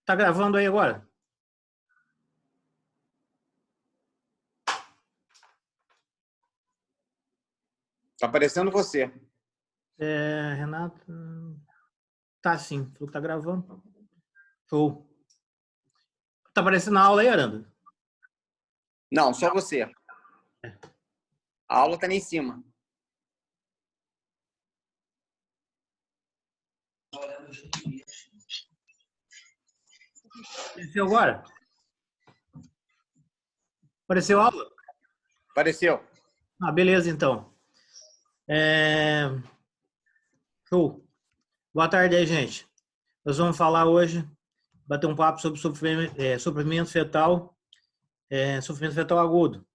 Tá gravando aí agora? Tá aparecendo você. Renato. Tá sim, falou que tá gravando. Show. Tá aparecendo na aula aí, Aranda? Não, só você. A aula tá ali em cima. Apareceu agora? Apareceu a aula? Apareceu. Ah, beleza, então. Show. Boa tarde aí, gente. Nós vamos falar hoje, bater um papo sobre sofrimento fetal, sofrimento fetal agudo.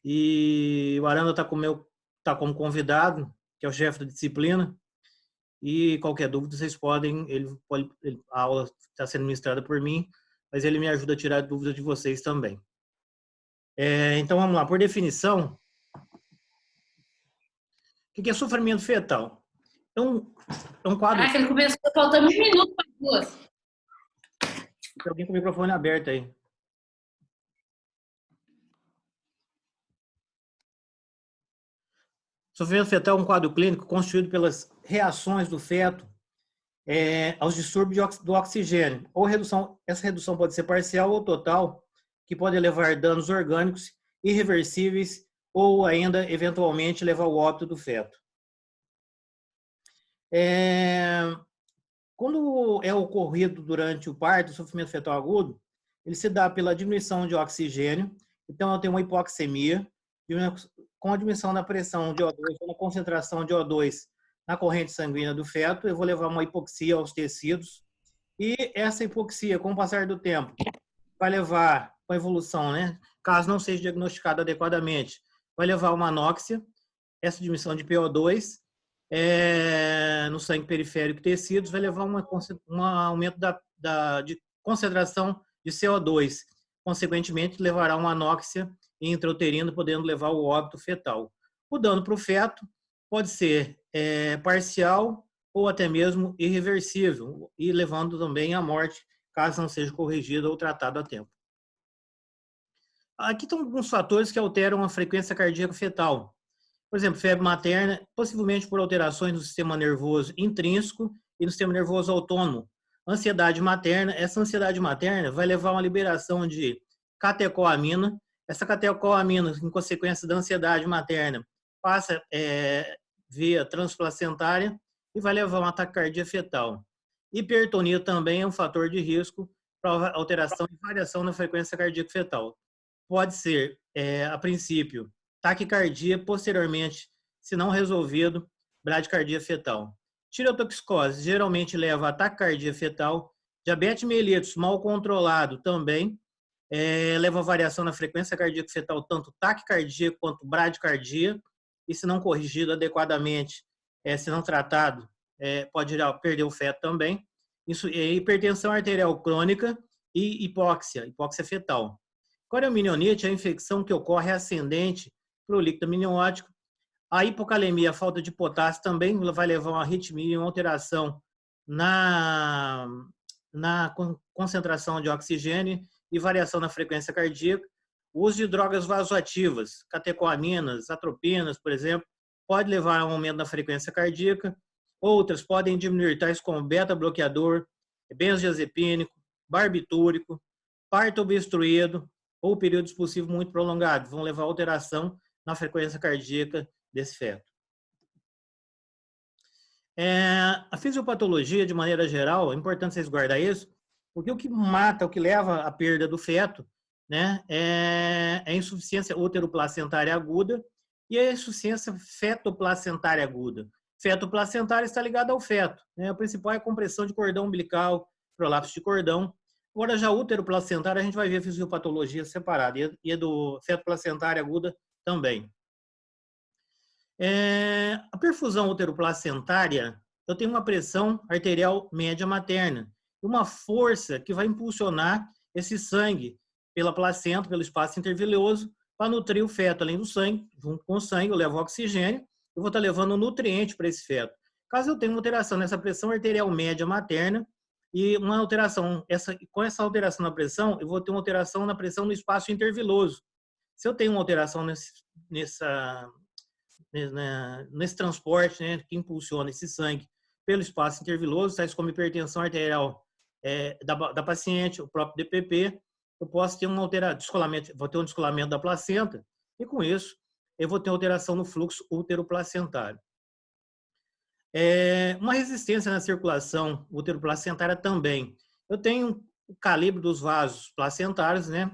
E o Aranda tá como convidado, que é o chefe da disciplina. E qualquer dúvida, vocês podem, a aula está sendo ministrada por mim, mas ele me ajuda a tirar dúvidas de vocês também. Então, vamos lá. Por definição, o que é sofrimento fetal? É um quadro... Caraca, ele começou faltando 1 minuto para 2. Tem alguém com o microfone aberto aí. Sofrimento fetal é um quadro clínico constituído pelas reações do feto aos distúrbios do oxigênio. Essa redução pode ser parcial ou total, que pode levar danos orgânicos irreversíveis ou ainda, eventualmente, levar ao óbito do feto. Quando é ocorrido durante o parto, o sofrimento fetal agudo, ele se dá pela diminuição de oxigênio, então eu tenho uma hipoxemia, com a diminuição da pressão de O2, ou na concentração de O2 na corrente sanguínea do feto, eu vou levar uma hipoxia aos tecidos, e essa hipoxia, com o passar do tempo, vai levar, com a evolução, né, caso não seja diagnosticado adequadamente, vai levar uma anóxia, essa diminuição de PO2, no sangue periférico e tecidos, vai levar um aumento de concentração de CO2. Consequentemente, levará uma anóxia intrauterina, podendo levar ao óbito fetal. O dano para o feto pode ser parcial ou até mesmo irreversível, e levando também à morte, caso não seja corrigido ou tratado a tempo. Aqui estão alguns fatores que alteram a frequência cardíaca fetal. Por exemplo, febre materna, possivelmente por alterações no sistema nervoso intrínseco e no sistema nervoso autônomo. Ansiedade materna, essa ansiedade materna vai levar a uma liberação de catecolamina. Essa catecolamina, em consequência da ansiedade materna, passa via transplacentária e vai levar a um ataque cardíaco fetal. Hipertonia também é um fator de risco para alteração e variação na frequência cardíaca fetal. Pode ser, a princípio, taquicardia, posteriormente, se não resolvido, bradicardia fetal. Tireotoxicose geralmente leva a taquicardia fetal. Diabetes mellitus mal controlado também leva a variação na frequência cardíaca fetal, tanto taquicardia quanto bradicardia, e se não corrigido adequadamente, se não tratado, pode perder o feto também. Isso é hipertensão arterial crônica e hipóxia fetal. Coriominionite é a infecção que ocorre ascendente para o líquido amniótico. A hipocalemia, a falta de potássio, também vai levar a uma arritmia e uma alteração na concentração de oxigênio e variação na frequência cardíaca. O uso de drogas vasoativas, catecolaminas, atropinas, por exemplo, pode levar a um aumento da frequência cardíaca. Outras podem diminuir, tais como beta-bloqueador, benzodiazepínico, barbitúrico, parto obstruído ou período expulsivo muito prolongado, vão levar a alteração na frequência cardíaca desse feto. A fisiopatologia, de maneira geral, é importante vocês guardar isso, porque o que mata, o que leva à perda do feto, né, é a insuficiência útero-placentária aguda e a insuficiência fetoplacentária aguda. Fetoplacentária está ligada ao feto, né? O principal é a compressão de cordão umbilical, prolapso de cordão. Agora, já útero placentário, a gente vai ver a fisiopatologia separada, e a do feto placentária aguda também. A perfusão uteroplacentária, eu tenho uma pressão arterial média materna, uma força que vai impulsionar esse sangue pela placenta, pelo espaço intervenoso, para nutrir o feto. Além do sangue, junto com o sangue, eu levo oxigênio, eu vou estar levando nutriente para esse feto. Caso eu tenha uma alteração nessa pressão arterial média materna, E uma alteração, com essa alteração na pressão, eu vou ter uma alteração na pressão no espaço interviloso. Se eu tenho uma alteração nesse transporte, né, que impulsiona esse sangue pelo espaço interviloso, tais como hipertensão arterial da paciente, o próprio DPP, eu posso ter vou ter um descolamento da placenta e, com isso, eu vou ter alteração no fluxo útero-placentário. Uma resistência na circulação útero-placentária também. Eu tenho o calibre dos vasos placentários, né?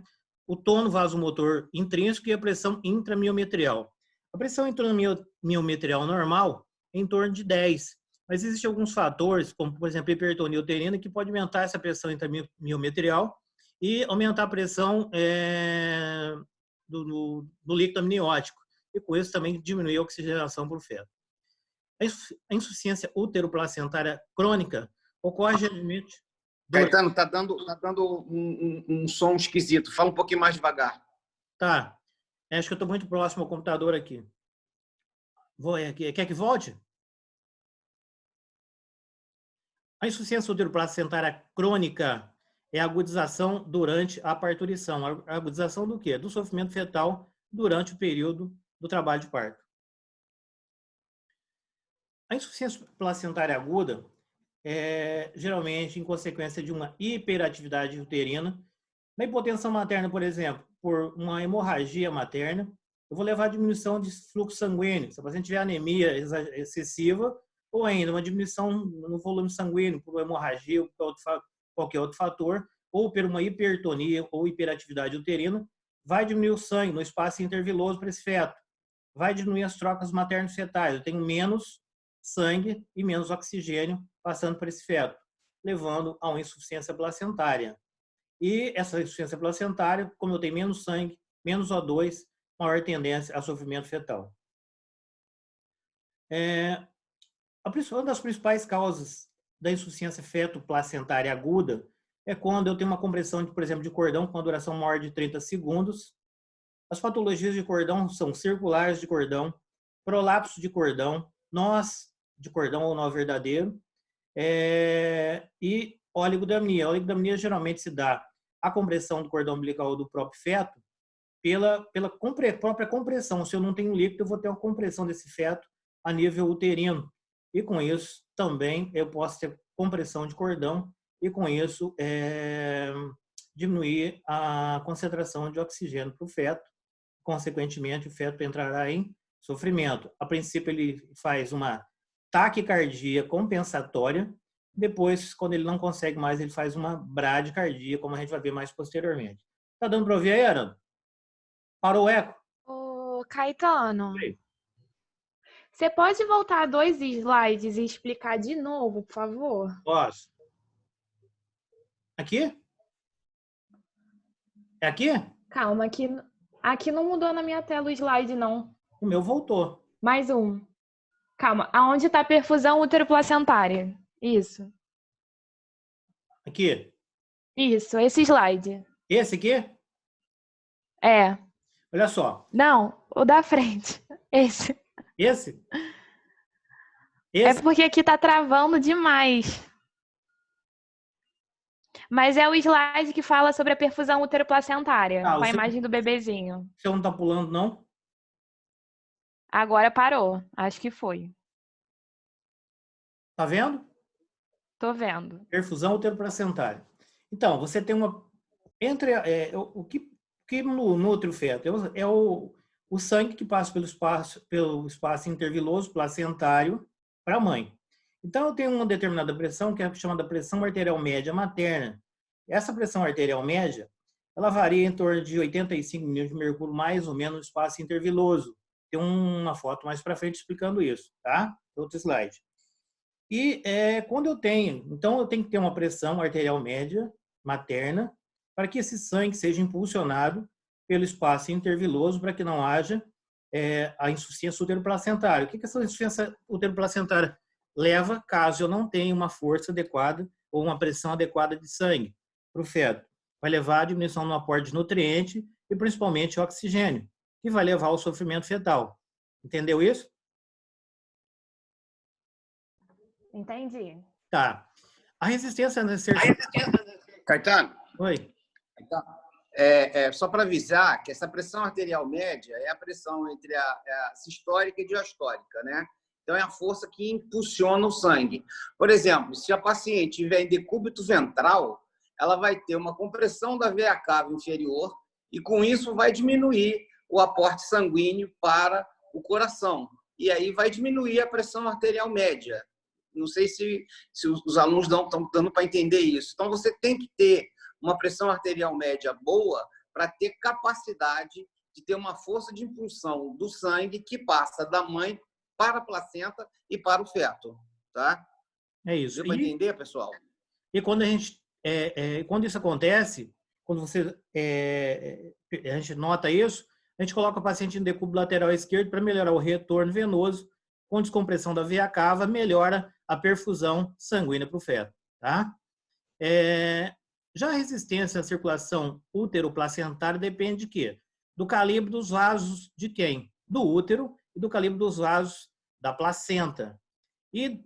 O tono vasomotor intrínseco e a pressão intramiometrial. A pressão intramiometrial normal é em torno de 10, mas existem alguns fatores, como, por exemplo, a hipertonia uterina, que pode aumentar essa pressão intramiometrial e aumentar a pressão do líquido amniótico, e com isso também diminuir a oxigenação para o feto. A insuficiência útero-placentária crônica ocorre geralmente... Caetano, tá dando um som esquisito. Fala um pouquinho mais devagar. Tá. Acho que eu estou muito próximo ao computador aqui. Quer que volte? A insuficiência útero-placentária crônica é a agudização durante a parturição. A agudização do quê? Do sofrimento fetal durante o período do trabalho de parto. A insuficiência placentária aguda é geralmente em consequência de uma hiperatividade uterina. Na hipotensão materna, por exemplo, por uma hemorragia materna, eu vou levar a diminuição de fluxo sanguíneo. Se a paciente tiver anemia excessiva, ou ainda uma diminuição no volume sanguíneo por uma hemorragia ou qualquer outro fator, ou por uma hipertonia ou hiperatividade uterina, vai diminuir o sangue no espaço interviloso para esse feto. Vai diminuir as trocas materno-fetais. Eu tenho menos sangue e menos oxigênio passando por esse feto, levando a uma insuficiência placentária. E essa insuficiência placentária, como eu tenho menos sangue, menos O2, maior tendência a sofrimento fetal. Uma das principais causas da insuficiência feto-placentária aguda é quando eu tenho uma compressão, por exemplo, de cordão com uma duração maior de 30 segundos. As patologias de cordão são circulares de cordão, prolapso de cordão, nós de cordão ou nó verdadeiro, e oligodamnia. A oligodamnia geralmente se dá a compressão do cordão umbilical do próprio feto pela própria compressão. Se eu não tenho líquido, eu vou ter uma compressão desse feto a nível uterino. E com isso, também eu posso ter compressão de cordão e com isso diminuir a concentração de oxigênio para o feto. Consequentemente, o feto entrará em sofrimento. A princípio, ele faz uma taquicardia compensatória. Depois, quando ele não consegue mais, ele faz uma bradicardia, como a gente vai ver mais posteriormente. Tá dando para ouvir aí, Arana? Parou o eco? Ô, Caetano, Oi. você pode voltar 2 slides e explicar de novo, por favor? Posso. Aqui? É aqui? Calma, aqui não mudou na minha tela o slide, não. O meu voltou. Mais um. Calma, aonde está a perfusão útero-placentária? Isso. Aqui? Isso, esse slide. Esse aqui? É. Olha só. Não, o da frente. Esse. Esse? É porque aqui tá travando demais. Mas é o slide que fala sobre a perfusão útero-placentária, com a imagem do bebezinho. O seu não tá pulando, não? Agora parou. Acho que foi. Tá vendo? Tô vendo. Perfusão útero-placentária. Então, você tem uma... o que nutre o feto? É o sangue que passa pelo espaço interviloso placentário para a mãe. Então, eu tenho uma determinada pressão, que é chamada pressão arterial média materna. Essa pressão arterial média, ela varia em torno de 85 milímetros de mercúrio, mais ou menos, no espaço interviloso. Tem uma foto mais para frente explicando isso, tá? Outro slide. E quando eu tenho que ter uma pressão arterial média materna para que esse sangue seja impulsionado pelo espaço interviloso para que não haja a insuficiência útero-placentária. O que essa insuficiência útero-placentária leva caso eu não tenha uma força adequada ou uma pressão adequada de sangue para o feto? Vai levar a diminuição no aporte de nutriente e principalmente oxigênio, que vai levar ao sofrimento fetal. Entendeu isso? Entendi. Tá. A resistência Caetano, Oi. só para avisar que essa pressão arterial média é a pressão entre a sistólica e diastólica, né? Então, é a força que impulsiona o sangue. Por exemplo, se a paciente tiver em decúbito ventral, ela vai ter uma compressão da veia cava inferior e, com isso, vai diminuir o aporte sanguíneo para o coração. E aí vai diminuir a pressão arterial média. Não sei se os alunos estão dando para entender isso. Então, você tem que ter uma pressão arterial média boa para ter capacidade de ter uma força de impulsão do sangue que passa da mãe para a placenta e para o feto, tá? É isso. Deu para entender, pessoal? E quando a gente, quando isso acontece, quando a gente nota isso, a gente coloca o paciente em decúbito lateral esquerdo para melhorar o retorno venoso, com descompressão da veia cava, melhora a perfusão sanguínea para o feto, tá? Já a resistência à circulação útero-placentária depende de quê? Do calibre dos vasos de quem? Do útero e do calibre dos vasos da placenta. E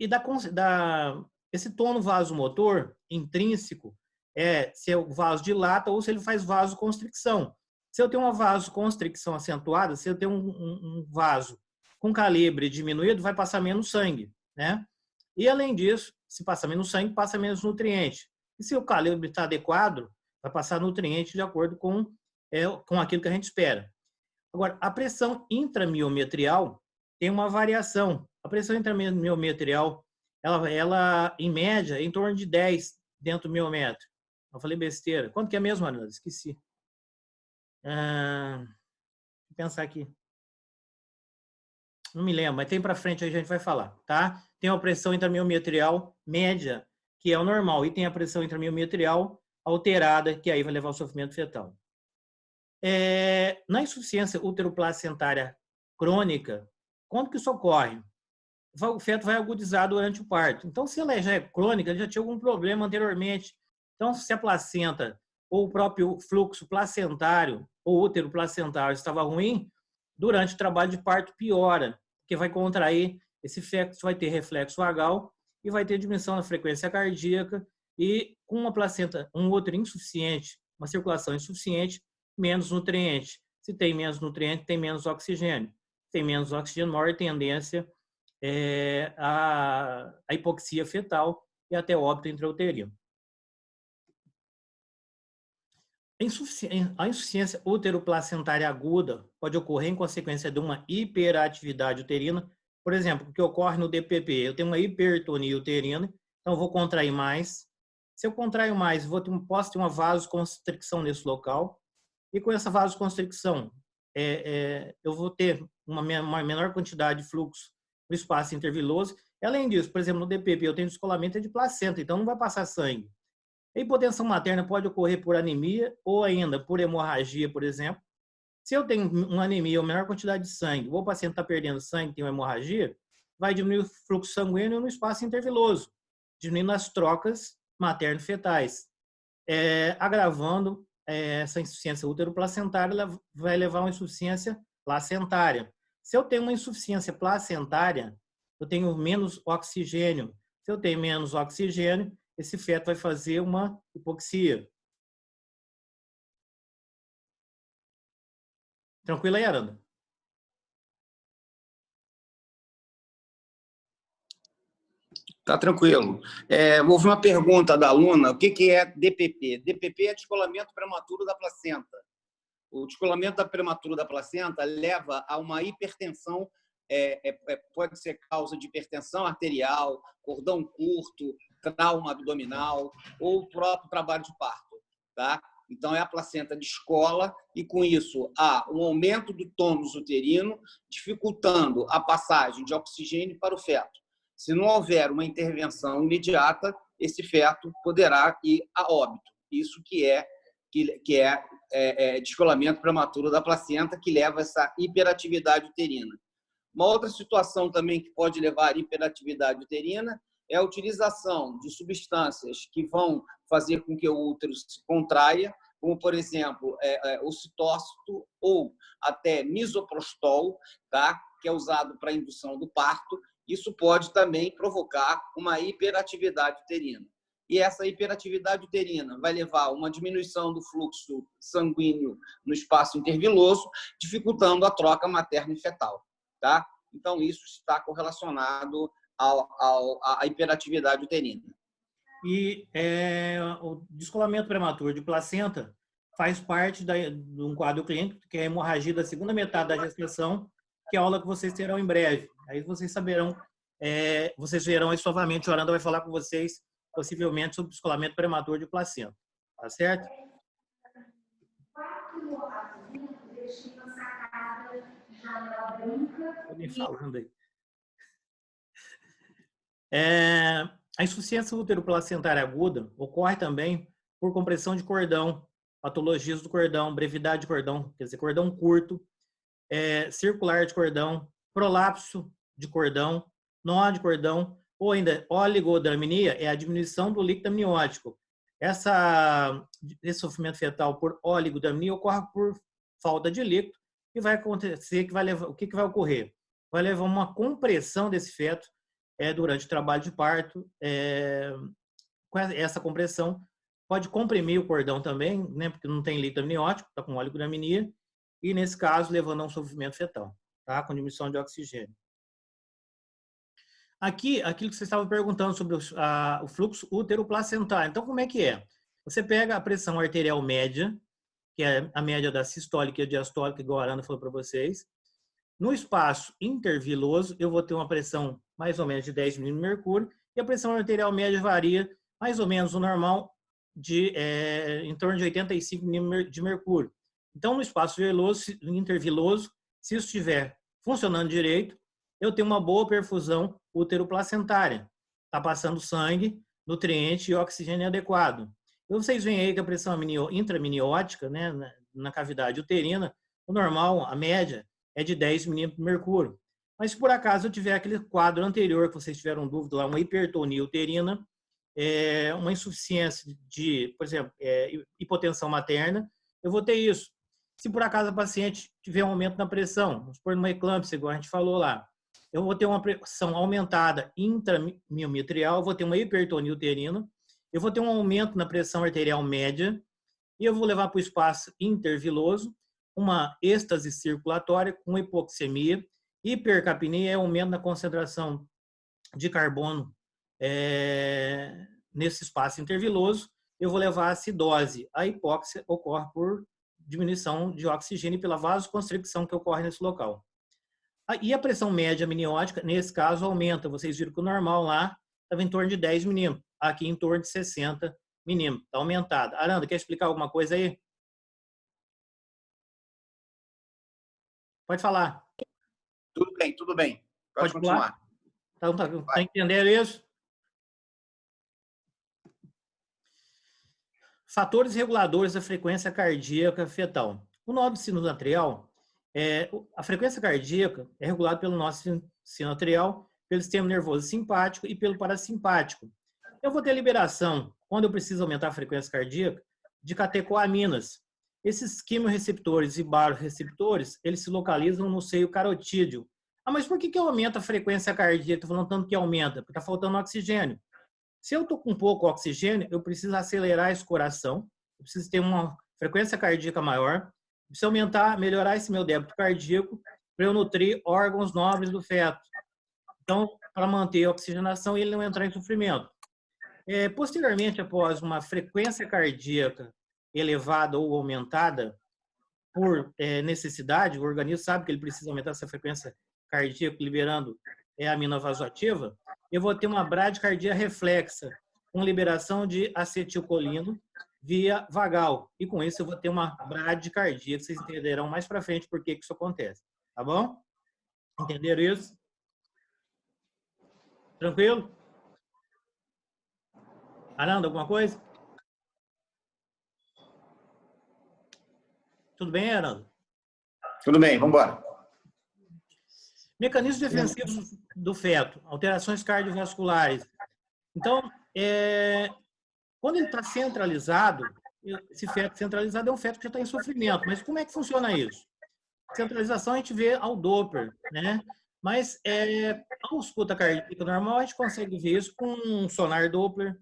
esse tono vasomotor intrínseco se o vaso dilata ou se ele faz vasoconstricção. Se eu tenho uma vasoconstricção acentuada, se eu tenho um vaso com calibre diminuído, vai passar menos sangue, né? E, além disso, se passa menos sangue, passa menos nutriente. E se o calibre está adequado, vai passar nutriente de acordo com aquilo que a gente espera. Agora, a pressão intramiometrial tem uma variação. A pressão intramiometrial, ela em média, é em torno de 10 dentro do miômetro. Eu falei besteira. Quanto que é mesmo, Ana? Esqueci. Vou pensar aqui. Não me lembro, mas tem para frente aí a gente vai falar, tá? Tem a pressão intramiometrial média, que é o normal, e tem a pressão intramiometrial alterada, que aí vai levar ao sofrimento fetal. Na insuficiência uteroplacentária crônica, quando que isso ocorre? O feto vai agudizar durante o parto. Então, se ela já é crônica, ele já tinha algum problema anteriormente. Então, se a placenta ou o próprio fluxo placentário ou útero placentário estava ruim, durante o trabalho de parto piora, porque vai contrair esse feto, vai ter reflexo vagal e vai ter diminuição na frequência cardíaca e com uma placenta, um útero insuficiente, uma circulação insuficiente, menos nutriente. Se tem menos nutriente, tem menos oxigênio. Se tem menos oxigênio, maior tendência a hipoxia fetal e até óbito intrauterino. A insuficiência uteroplacentária aguda pode ocorrer em consequência de uma hiperatividade uterina. Por exemplo, o que ocorre no DPP, eu tenho uma hipertonia uterina, então eu vou contrair mais. Se eu contraio mais, posso ter uma vasoconstricção nesse local. E com essa vasoconstricção, eu vou ter uma menor quantidade de fluxo no espaço interviloso. E, além disso, por exemplo, no DPP, eu tenho descolamento de placenta, então não vai passar sangue. A hipotensão materna pode ocorrer por anemia ou ainda por hemorragia, por exemplo. Se eu tenho uma anemia ou menor quantidade de sangue, ou o paciente está perdendo sangue, tem uma hemorragia, vai diminuir o fluxo sanguíneo no espaço interviloso, diminuindo as trocas materno-fetais, agravando essa insuficiência uteroplacentária, ela vai levar a uma insuficiência placentária. Se eu tenho uma insuficiência placentária, eu tenho menos oxigênio. Se eu tenho menos oxigênio, esse feto vai fazer uma hipoxia. Tranquilo aí, Aranda? Tá tranquilo. Houve uma pergunta da aluna, o que é DPP? DPP é descolamento prematuro da placenta. O descolamento prematuro da placenta leva a uma hipertensão, pode ser causa de hipertensão arterial, cordão curto, trauma abdominal ou o próprio trabalho de parto, tá? Então, a placenta descola e, com isso, há um aumento do tônus uterino, dificultando a passagem de oxigênio para o feto. Se não houver uma intervenção imediata, esse feto poderá ir a óbito. Isso que é descolamento prematuro da placenta, que leva a essa hiperatividade uterina. Uma outra situação também que pode levar à hiperatividade uterina é a utilização de substâncias que vão fazer com que o útero se contraia, como, por exemplo, ocitocito ou até misoprostol, tá? Que é usado para a indução do parto. Isso pode também provocar uma hiperatividade uterina. e essa hiperatividade uterina vai levar a uma diminuição do fluxo sanguíneo no espaço interviloso, dificultando a troca materno e fetal, tá? Então, isso está correlacionado à hiperatividade uterina. E o descolamento prematuro de placenta faz parte de um quadro clínico, que é a hemorragia da segunda metade da gestação, que é a aula que vocês terão em breve. Aí vocês saberão, vocês verão isso novamente. A Oranda vai falar com vocês, possivelmente, sobre descolamento prematuro de placenta. Tá certo? Podem falando aí. A insuficiência útero-placentária aguda ocorre também por compressão de cordão, patologias do cordão, brevidade de cordão, quer dizer, cordão curto, circular de cordão, prolapso de cordão, nó de cordão, ou ainda oligodramnia, é a diminuição do líquido amniótico. Esse sofrimento fetal por oligodramnia ocorre por falta de líquido e vai acontecer que vai levar, o que vai ocorrer? Vai levar uma compressão desse feto durante o trabalho de parto. Com essa compressão pode comprimir o cordão também, né, porque não tem líquido amniótico, está com oligogramnia, e nesse caso levando a um sofrimento fetal, tá, com diminuição de oxigênio. Aqui, aquilo que você estava perguntando sobre o fluxo útero-placentário. Então, como é que é? Você pega a pressão arterial média, que é a média da sistólica e a diastólica, igual a Aranda falou para vocês. No espaço interviloso, eu vou ter uma pressão mais ou menos de 10 milímetros de mercúrio, e a pressão arterial média varia mais ou menos o normal em torno de 85 milímetros de mercúrio. Então, no espaço interviloso, se isso estiver funcionando direito, eu tenho uma boa perfusão útero-placentária. Está passando sangue, nutriente e oxigênio adequado. Então, vocês veem aí que a pressão intraminiótica, né, na cavidade uterina, o normal, a média, é de 10 milímetros de mercúrio. Mas se por acaso eu tiver aquele quadro anterior que vocês tiveram dúvida lá, uma hipertonia uterina, uma insuficiência de, por exemplo, hipotensão materna, eu vou ter isso. Se por acaso a paciente tiver um aumento na pressão, vamos supor numa eclâmpsia, igual a gente falou lá, eu vou ter uma pressão aumentada intramiometrial, vou ter uma hipertonia uterina, eu vou ter um aumento na pressão arterial média e eu vou levar para o espaço interviloso uma êxtase circulatória com hipoxemia, hipercapnia é aumento na concentração de carbono nesse espaço interviloso, eu vou levar a acidose. A hipóxia ocorre por diminuição de oxigênio pela vasoconstricção que ocorre nesse local. E a pressão média amniótica, nesse caso, aumenta. Vocês viram que o normal lá estava em torno de 10 milímetros, aqui em torno de 60 milímetros. Está aumentada. Aranda, quer explicar alguma coisa aí? Pode falar. Tudo bem, tudo bem. Pode continuar. Tá entendendo isso? Fatores reguladores da frequência cardíaca fetal. O nódulo sinoatrial, a frequência cardíaca é regulada pelo nosso sinoatrial, pelo sistema nervoso simpático e pelo parasimpático. Eu vou ter liberação, quando eu preciso aumentar a frequência cardíaca, de catecoaminas. Esses quimiorreceptores e baroreceptores, eles se localizam no seio carotídeo. Ah, mas por que aumenta a frequência cardíaca? Estou falando tanto que aumenta, porque está faltando oxigênio. Se eu estou com pouco oxigênio, eu preciso acelerar esse coração, eu preciso ter uma frequência cardíaca maior, preciso melhorar esse meu débito cardíaco para eu nutrir órgãos nobres do feto. Então, para manter a oxigenação e ele não entrar em sofrimento. Posteriormente, após uma frequência cardíaca elevada ou aumentada por necessidade, o organismo sabe que ele precisa aumentar essa frequência cardíaca liberando a amina vasoativa, eu vou ter uma bradicardia reflexa com liberação de acetilcolino via vagal. E com isso eu vou ter uma bradicardia, que vocês entenderão mais para frente por que isso acontece. Tá bom? Entenderam isso? Tranquilo? Aranda, alguma coisa? Tudo bem, Aranda? Tudo bem, vamos embora. Mecanismos defensivos do feto, alterações cardiovasculares. Então, quando ele está centralizado, esse feto centralizado é um feto que já está em sofrimento. Mas como é que funciona isso? Centralização a gente vê ao Doppler, né? Mas a ausculta cardíaca normal a gente consegue ver isso com um sonar Doppler,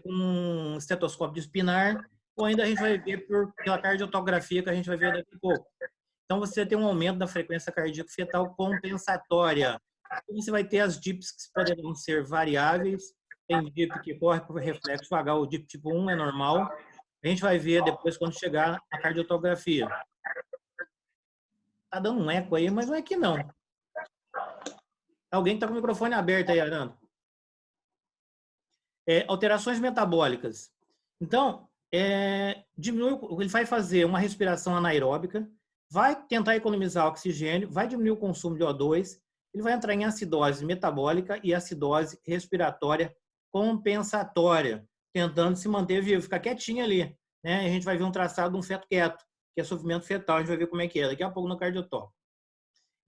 com um estetoscópio de espinar, ou ainda a gente vai ver pela cardiotografia que a gente vai ver daqui a pouco. Então, você tem um aumento da frequência cardíaca fetal compensatória. Você vai ter as DIPs que poderão ser variáveis. Tem DIP que corre por reflexo vagal, o DIP tipo 1 é normal. A gente vai ver depois quando chegar a cardiotografia. Tá dando um eco aí, mas não é que não. Alguém está com o microfone aberto aí, Arando. Alterações metabólicas. Então, ele vai fazer uma respiração anaeróbica, vai tentar economizar oxigênio, vai diminuir o consumo de O2, ele vai entrar em acidose metabólica e acidose respiratória compensatória, tentando se manter vivo, ficar quietinho ali. Né? A gente vai ver um traçado de um feto quieto, que é sofrimento fetal, a gente vai ver como é que é, daqui a pouco no cardiotópico.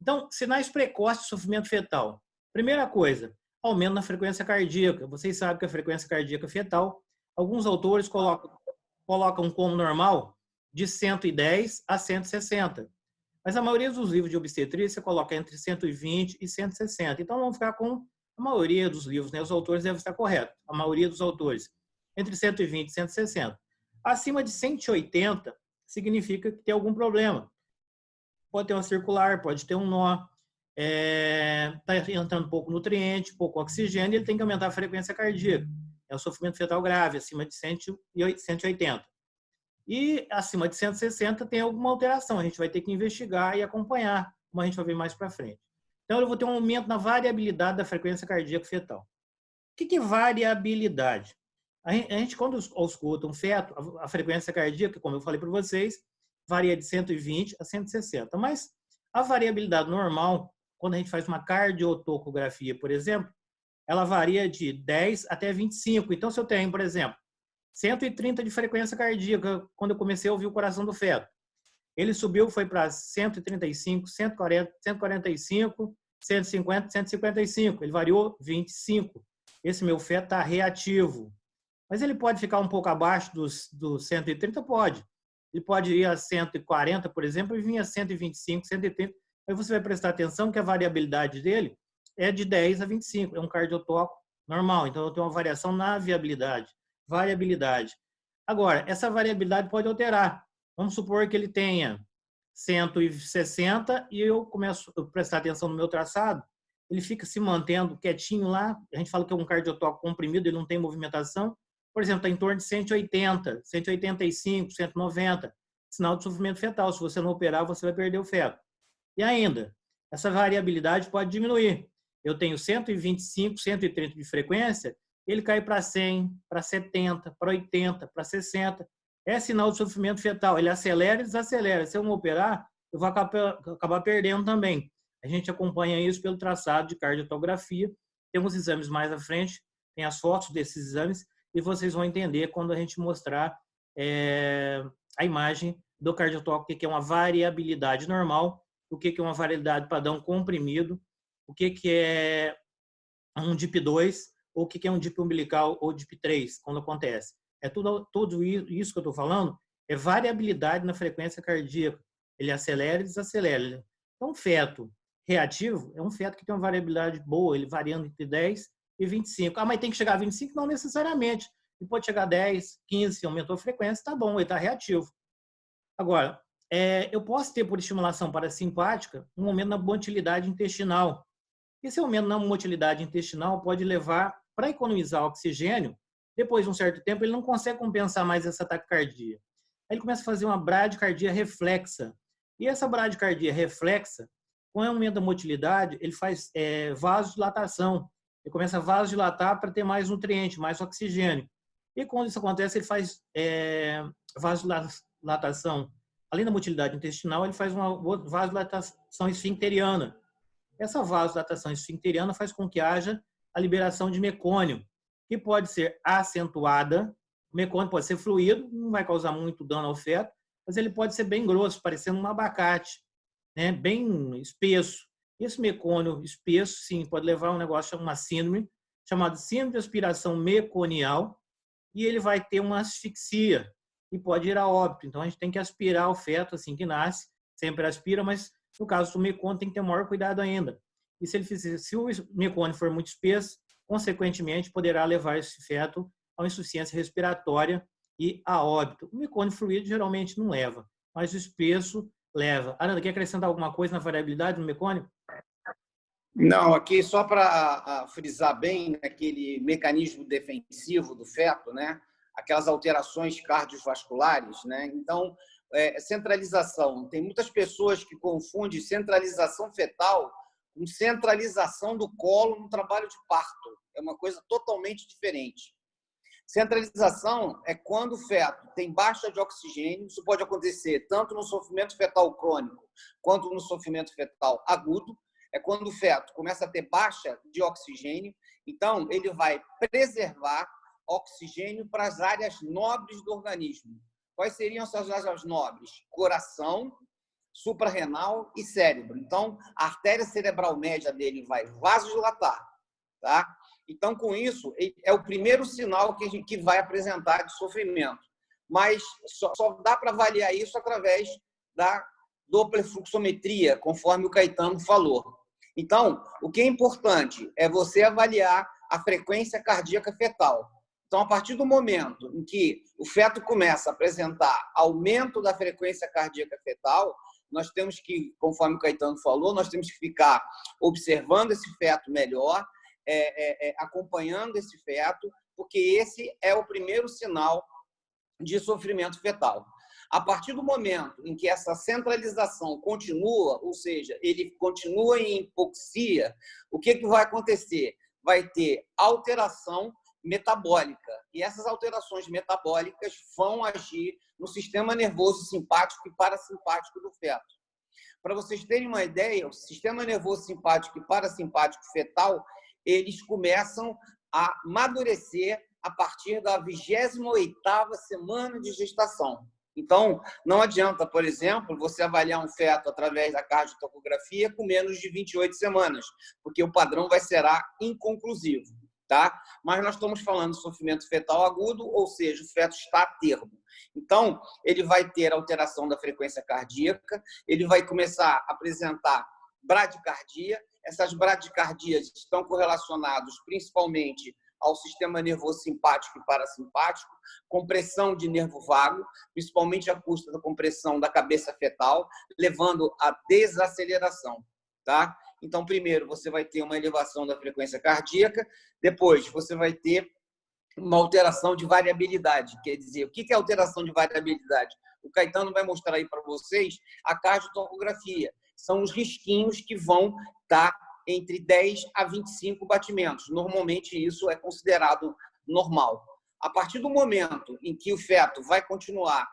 Então, sinais precoces de sofrimento fetal. Primeira coisa, aumento na frequência cardíaca. Vocês sabem que a frequência cardíaca fetal, alguns autores colocam como normal de 110 a 160. Mas a maioria dos livros de obstetrícia coloca entre 120 e 160. Então, vamos ficar com a maioria dos livros, né? Os autores devem estar corretos. A maioria dos autores, entre 120 e 160. Acima de 180 significa que tem algum problema. Pode ter uma circular, pode ter um nó, está entrando pouco nutriente, pouco oxigênio, ele tem que aumentar a frequência cardíaca. É o sofrimento fetal grave, acima de 180. E acima de 160 tem alguma alteração, a gente vai ter que investigar e acompanhar, como a gente vai ver mais para frente. Então, eu vou ter um aumento na variabilidade da frequência cardíaca fetal. O que é variabilidade? A gente, quando escuta um feto, a frequência cardíaca, como eu falei para vocês, varia de 120 a 160. Mas a variabilidade normal, quando a gente faz uma cardiotocografia, por exemplo, ela varia de 10 até 25. Então, se eu tenho, por exemplo, 130 de frequência cardíaca, quando eu comecei a ouvir o coração do feto, ele subiu, foi para 135, 140, 145, 150, 155. Ele variou 25. Esse meu feto está reativo. Mas ele pode ficar um pouco abaixo dos 130? Pode. Ele pode ir a 140, por exemplo, e vir a 125, 130. Aí você vai prestar atenção que a variabilidade dele é de 10 a 25. É um cardiotoco normal. Então, eu tenho uma variação na variabilidade. Agora, essa variabilidade pode alterar. Vamos supor que ele tenha 160 e eu começo a prestar atenção no meu traçado, ele fica se mantendo quietinho lá, a gente fala que é um cardiotoco comprimido, ele não tem movimentação, por exemplo, está em torno de 180, 185, 190, sinal de sofrimento fetal. Se você não operar, você vai perder o feto. E ainda, essa variabilidade pode diminuir. Eu tenho 125, 130 de frequência, ele cai para 100, para 70, para 80, para 60. É sinal de sofrimento fetal. Ele acelera e desacelera. Se eu não operar, eu vou acabar perdendo também. A gente acompanha isso pelo traçado de cardiotografia. Tem uns exames mais à frente, tem as fotos desses exames, e vocês vão entender quando a gente mostrar a imagem do cardiotoco, o que é uma variabilidade normal, o que é uma variabilidade padrão comprimido, o que é um DIP2, ou o que é um DIP umbilical ou DIP3, quando acontece. Tudo isso que eu estou falando é variabilidade na frequência cardíaca. Ele acelera e desacelera. Então, um feto reativo é um feto que tem uma variabilidade boa, ele variando entre 10 e 25. Ah, mas tem que chegar a 25? Não necessariamente. Ele pode chegar a 10, 15, aumentou a frequência, tá bom, ele está reativo. Agora, eu posso ter, por estimulação parasimpática, um aumento na motilidade intestinal. Esse aumento na motilidade intestinal pode levar, para economizar oxigênio, depois de um certo tempo, ele não consegue compensar mais essa taquicardia. Aí ele começa a fazer uma bradicardia reflexa. E essa bradicardia reflexa, com o aumento da motilidade, ele faz vasodilatação. Ele começa a vasodilatar para ter mais nutriente, mais oxigênio. E quando isso acontece, ele faz vasodilatação. Além da motilidade intestinal, ele faz uma vasodilatação esfincteriana. Essa vasodilatação esfincteriana faz com que haja a liberação de mecônio, que pode ser acentuada. O mecônio pode ser fluido, não vai causar muito dano ao feto, mas ele pode ser bem grosso, parecendo um abacate, né? Bem espesso. Esse mecônio espesso, sim, pode levar a um negócio, uma síndrome, chamada síndrome de aspiração meconial, e ele vai ter uma asfixia e pode ir a óbito. Então, a gente tem que aspirar o feto assim que nasce, sempre aspira, mas no caso do mecônio tem que ter maior cuidado ainda. E se o mecônio for muito espesso, consequentemente, poderá levar esse feto a uma insuficiência respiratória e a óbito. O mecônio fluido geralmente não leva, mas o espesso leva. Aranda, quer acrescentar alguma coisa na variabilidade do mecônio? Não, aqui só para frisar bem aquele mecanismo defensivo do feto, né? Aquelas alterações cardiovasculares, né? Então, centralização. Tem muitas pessoas que confundem centralização fetal com centralização do colo no trabalho de parto. É uma coisa totalmente diferente. Centralização é quando o feto tem baixa de oxigênio. Isso pode acontecer tanto no sofrimento fetal crônico quanto no sofrimento fetal agudo. É quando o feto começa a ter baixa de oxigênio, então ele vai preservar oxigênio para as áreas nobres do organismo. Quais seriam essas áreas nobres? Coração, suprarrenal e cérebro. Então, a artéria cerebral média dele vai vasodilatar, tá? Então, com isso, é o primeiro sinal que vai apresentar de sofrimento. Mas só dá para avaliar isso através da dopplerfluxometria, conforme o Caetano falou. Então, o que é importante é você avaliar a frequência cardíaca fetal. Então, a partir do momento em que o feto começa a apresentar aumento da frequência cardíaca fetal, nós temos que, conforme o Caetano falou, nós temos que ficar observando esse feto melhor, acompanhando esse feto, porque esse é o primeiro sinal de sofrimento fetal. A partir do momento em que essa centralização continua, ou seja, ele continua em hipoxia, o que vai acontecer? Vai ter alteração metabólica. E essas alterações metabólicas vão agir no sistema nervoso simpático e parasimpático do feto. Para vocês terem uma ideia, o sistema nervoso simpático e parasimpático fetal, eles começam a amadurecer a partir da 28ª semana de gestação. Então, não adianta, por exemplo, você avaliar um feto através da cardiotocografia com menos de 28 semanas, porque o padrão será inconclusivo, tá? Mas nós estamos falando de sofrimento fetal agudo, ou seja, o feto está a termo. Então, ele vai ter alteração da frequência cardíaca, ele vai começar a apresentar bradicardia. Essas bradicardias estão correlacionadas principalmente ao sistema nervoso simpático e parasimpático, compressão de nervo vago, principalmente à custa da compressão da cabeça fetal, levando à desaceleração, tá? Então, primeiro, você vai ter uma elevação da frequência cardíaca, depois você vai ter uma alteração de variabilidade. Quer dizer, o que é alteração de variabilidade? O Caetano vai mostrar aí para vocês a cardiotocografia. São os risquinhos que vão estar entre 10 a 25 batimentos. Normalmente, isso é considerado normal. A partir do momento em que o feto vai continuar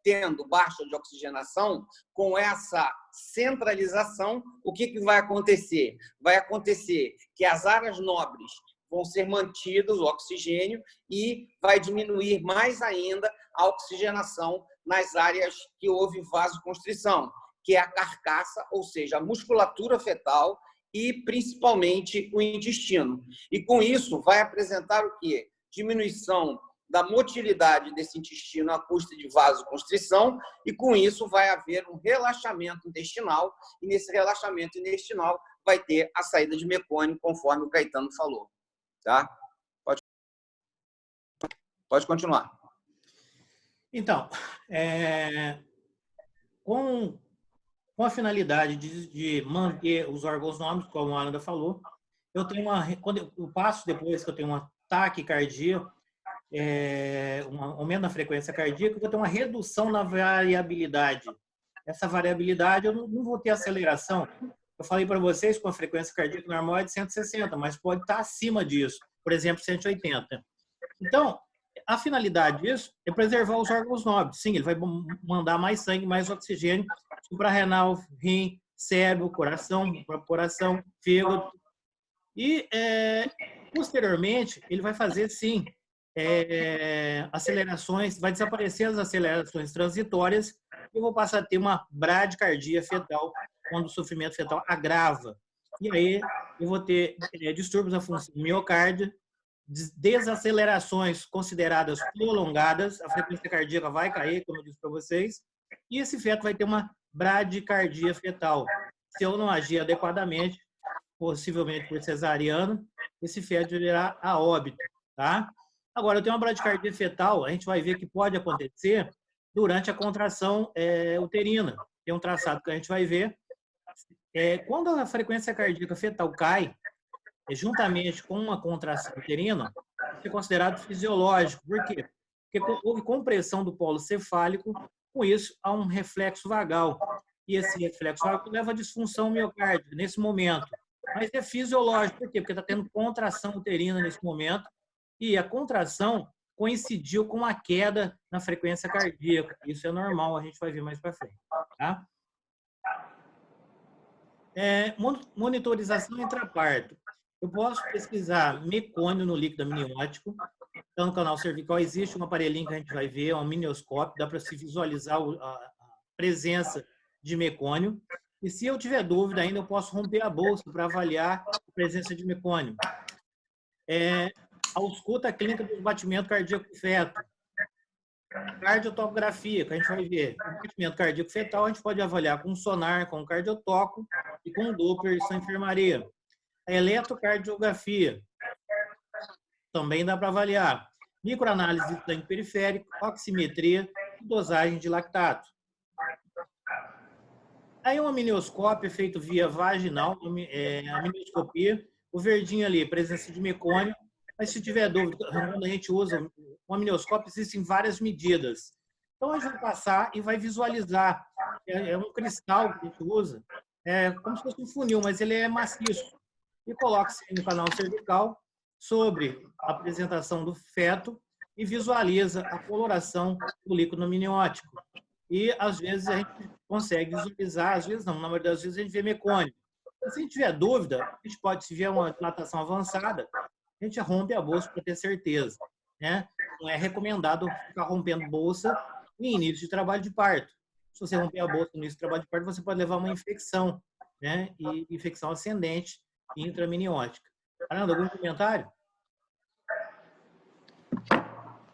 tendo baixa de oxigenação, com essa centralização, o que vai acontecer? Vai acontecer que as áreas nobres vão ser mantidas, o oxigênio, e vai diminuir mais ainda a oxigenação nas áreas que houve vasoconstrição, que é a carcaça, ou seja, a musculatura fetal e principalmente o intestino. E com isso vai apresentar o quê? Diminuição da motilidade desse intestino à custa de vasoconstrição, e com isso vai haver um relaxamento intestinal, e nesse relaxamento intestinal vai ter a saída de mecônio, conforme o Caetano falou. Tá? Pode continuar. Então, com a finalidade de manter os órgãos nobres, como a Aranda falou, eu tenho quando eu passo depois que eu tenho um ataque cardíaco, um aumento na frequência cardíaca, eu vou ter uma redução na variabilidade. Essa variabilidade, eu não vou ter aceleração. Eu falei para vocês que a frequência cardíaca normal é de 160, mas pode estar acima disso, por exemplo, 180. Então, a finalidade disso é preservar os órgãos nobres. Sim, ele vai mandar mais sangue, mais oxigênio, suprarrenal, rim, cérebro, coração, fígado. E, posteriormente, ele vai fazer, sim, acelerações, vai desaparecer as acelerações transitórias e eu vou passar a ter uma bradicardia fetal, quando o sofrimento fetal agrava. E aí eu vou ter distúrbios na função do miocárdio, desacelerações consideradas prolongadas, a frequência cardíaca vai cair, como eu disse para vocês, e esse feto vai ter uma bradicardia fetal. Se eu não agir adequadamente, possivelmente por cesariana, esse feto irá a óbito, tá? Agora, eu tenho uma bradicardia fetal, a gente vai ver que pode acontecer durante a contração uterina. Tem um traçado que a gente vai ver. Quando a frequência cardíaca fetal cai, juntamente com uma contração uterina, isso é considerado fisiológico. Por quê? Porque houve compressão do polo cefálico, com isso há um reflexo vagal. E esse reflexo vagal leva à disfunção miocárdica nesse momento. Mas é fisiológico, por quê? Porque está tendo contração uterina nesse momento, e a contração coincidiu com a queda na frequência cardíaca. Isso é normal, a gente vai ver mais para frente. Tá? Monitorização intraparto. Eu posso pesquisar mecônio no líquido amniótico. Então, no canal cervical existe um aparelhinho que a gente vai ver, é um minioscópio, dá para se visualizar a presença de mecônio. E se eu tiver dúvida ainda, eu posso romper a bolsa para avaliar a presença de mecônio. A ausculta clínica do batimento cardíaco feto. Cardiotocografia, que a gente vai ver. O batimento cardíaco fetal a gente pode avaliar com sonar, com cardiotoco e com Doppler, isso é enfermaria. A eletrocardiografia também dá para avaliar. Microanálise de sangue periférico, oximetria e dosagem de lactato. Aí uma amnioscópio feito via vaginal, a amnioscopia, o verdinho ali, presença de mecônio, mas se tiver dúvida, quando a gente usa o amnioscópio, existem várias medidas. Então a gente vai passar e vai visualizar. É um cristal que a gente usa, como se fosse um funil, mas ele é maciço. E coloca-se no canal cervical sobre a apresentação do feto e visualiza a coloração do líquido amniótico. E, às vezes, a gente consegue visualizar, às vezes não, na maioria das vezes a gente vê mecônio. Se a gente tiver dúvida, a gente pode, se vier uma dilatação avançada, a gente rompe a bolsa para ter certeza. Né? Não é recomendado ficar rompendo bolsa em início de trabalho de parto. Se você romper a bolsa no início de trabalho de parto, você pode levar uma infecção, né? E infecção ascendente intraminiótica. Arnaldo, algum comentário?